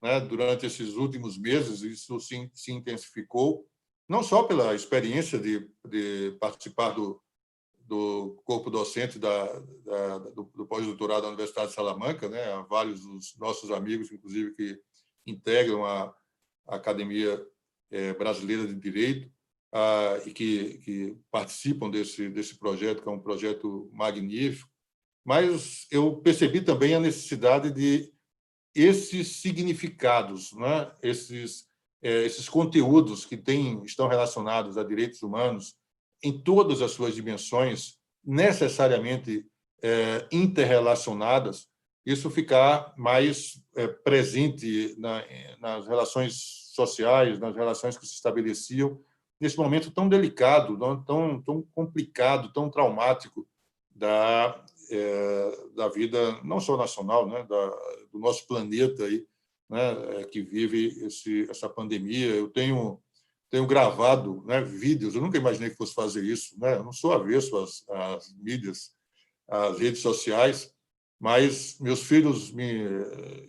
né, durante esses últimos meses. Isso se intensificou, não só pela experiência de participar do corpo docente do pós-doutorado da Universidade de Salamanca, né? Há vários dos nossos amigos, inclusive, que integram a Academia Brasileira de Direito, e que participam desse projeto, que é um projeto magnífico. Mas eu percebi também a necessidade de esses significados, né? Esses conteúdos que estão relacionados a direitos humanos em todas as suas dimensões, necessariamente interrelacionadas, isso ficar mais presente nas relações sociais, nas relações que se estabeleciam nesse momento tão delicado, tão complicado, tão traumático da vida, não só nacional, né, do nosso planeta aí, né, que vive essa pandemia. Eu tenho gravado, né, vídeos. Eu nunca imaginei que fosse fazer isso, né? Eu não sou avesso às mídias, às redes sociais, mas meus filhos me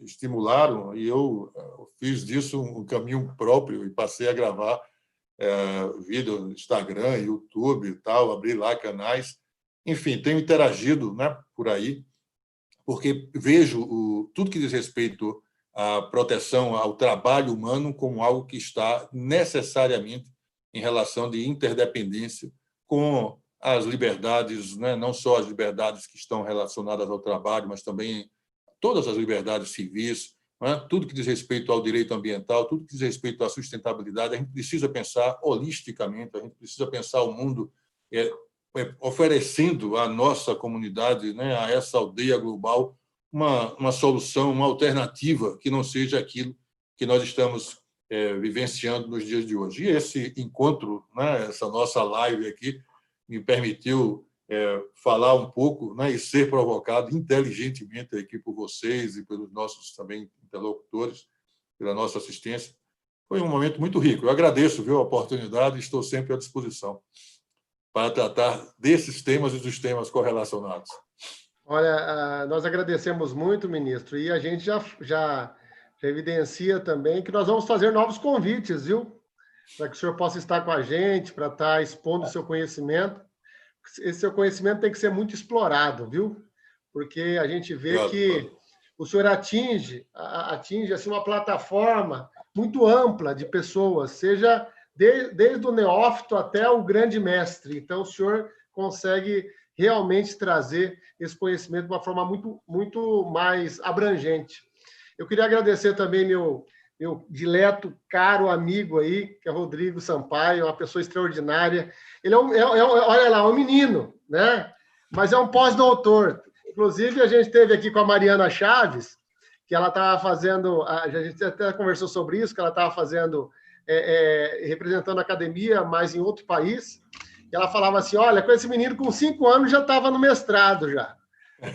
estimularam e eu fiz disso um caminho próprio e passei a gravar vídeo no Instagram, YouTube e tal, abri lá canais. Enfim, tenho interagido, né, por aí, porque vejo tudo que diz respeito à proteção ao trabalho humano como algo que está necessariamente em relação de interdependência com as liberdades, né, não só as liberdades que estão relacionadas ao trabalho, mas também todas as liberdades civis, né, tudo que diz respeito ao direito ambiental, tudo que diz respeito à sustentabilidade. A gente precisa pensar holisticamente, a gente precisa pensar o mundo oferecendo à nossa comunidade, né, a essa aldeia global, uma solução, uma alternativa que não seja aquilo que nós estamos vivenciando nos dias de hoje. E esse encontro, né, essa nossa live aqui, me permitiu falar um pouco, né, e ser provocado inteligentemente aqui por vocês e pelos nossos também interlocutores, pela nossa assistência. Foi um momento muito rico. Eu agradeço, viu, a oportunidade e estou sempre à disposição para tratar desses temas e dos temas correlacionados.
Olha, nós agradecemos muito, ministro, e a gente já evidencia também que nós vamos fazer novos convites, viu? Para que o senhor possa estar com a gente, para estar expondo o seu conhecimento. Esse seu conhecimento tem que ser muito explorado, viu? Porque a gente vê que o senhor atinge assim, uma plataforma muito ampla de pessoas, seja desde o neófito até o grande mestre. Então, o senhor consegue realmente trazer esse conhecimento de uma forma muito, muito mais abrangente. Eu queria agradecer também meu dileto, caro amigo aí, que é Rodrigo Sampaio, uma pessoa extraordinária. Ele olha lá, um menino, né? Mas é um pós-doutor. Inclusive, a gente teve aqui com a Mariana Chaves, que ela estava fazendo, a gente até conversou sobre isso, que ela estava fazendo, representando a academia, mas em outro país. E ela falava assim, olha, com esse menino com 5 anos já estava no mestrado já.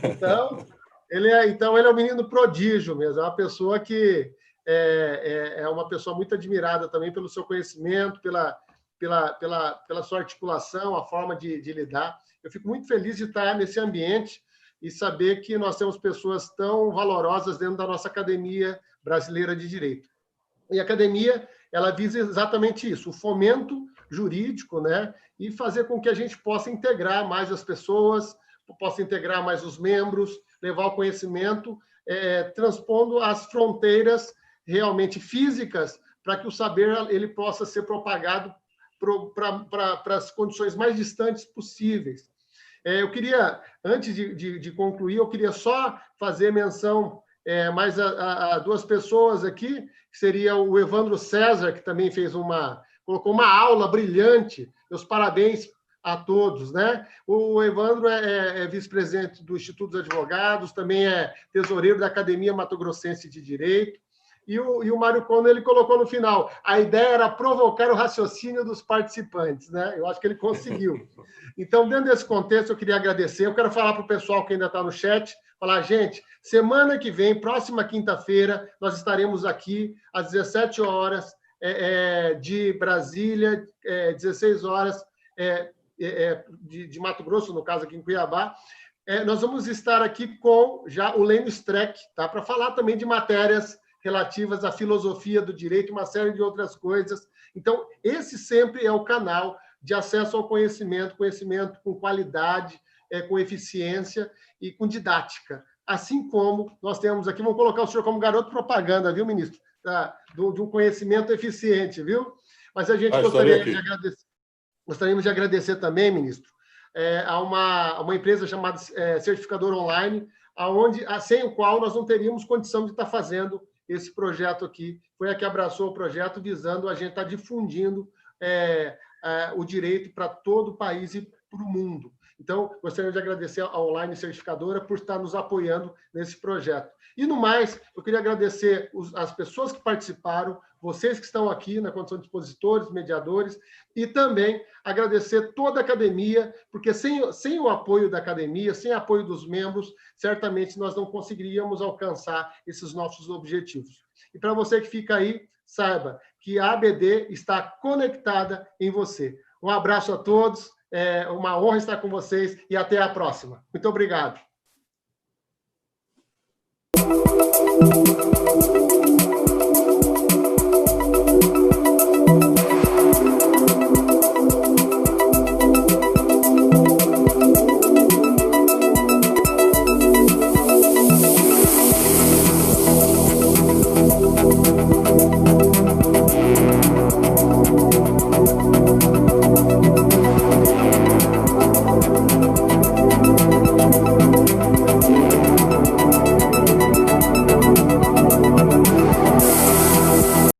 Então, ele é um menino prodígio mesmo, é uma pessoa que é uma pessoa muito admirada também pelo seu conhecimento, pela sua articulação, a forma de lidar. Eu fico muito feliz de estar nesse ambiente e saber que nós temos pessoas tão valorosas dentro da nossa Academia Brasileira de Direito. E a academia, ela visa exatamente isso, o fomento jurídico, né? E fazer com que a gente possa integrar mais as pessoas, possa integrar mais os membros, levar o conhecimento, transpondo as fronteiras realmente físicas, para que o saber ele possa ser propagado para as condições mais distantes possíveis. Eu queria, antes de concluir, eu queria só fazer menção mais a duas pessoas aqui, que seria o Evandro César, que também colocou uma aula brilhante. Meus parabéns a todos, né? O Evandro é vice-presidente do Instituto dos Advogados, também é tesoureiro da Academia Mato Grossense de Direito, E o Mário Kondo, ele colocou no final, a ideia era provocar o raciocínio dos participantes, né? Eu acho que ele conseguiu. Então, dentro desse contexto, eu queria agradecer. Eu quero falar para o pessoal que ainda está no chat, falar, gente, semana que vem, próxima quinta-feira, nós estaremos aqui às 17 horas de Brasília, 16 horas de Mato Grosso, no caso aqui em Cuiabá. Nós vamos estar aqui com já o Lênio Streck, tá? Para falar também de matérias relativas à filosofia do direito, uma série de outras coisas. Então, esse sempre é o canal de acesso ao conhecimento com qualidade, com eficiência e com didática. Assim como nós temos aqui, vamos colocar o senhor como garoto propaganda, viu, ministro? De um conhecimento eficiente, viu? Mas a gente gostaríamos de agradecer também, ministro, a uma empresa chamada Certificador Online, sem o qual nós não teríamos condição de estar fazendo esse projeto aqui. Foi a que abraçou o projeto, visando a gente estar difundindo o direito para todo o país e para o mundo. Então, gostaria de agradecer à Online Certificadora por estar nos apoiando nesse projeto. E, no mais, eu queria agradecer as pessoas que participaram, vocês que estão aqui na condição de expositores, mediadores, e também agradecer toda a academia, porque sem o apoio da academia, sem o apoio dos membros, certamente nós não conseguiríamos alcançar esses nossos objetivos. E para você que fica aí, saiba que a ABD está conectada em você. Um abraço a todos, uma honra estar com vocês e até a próxima. Muito obrigado.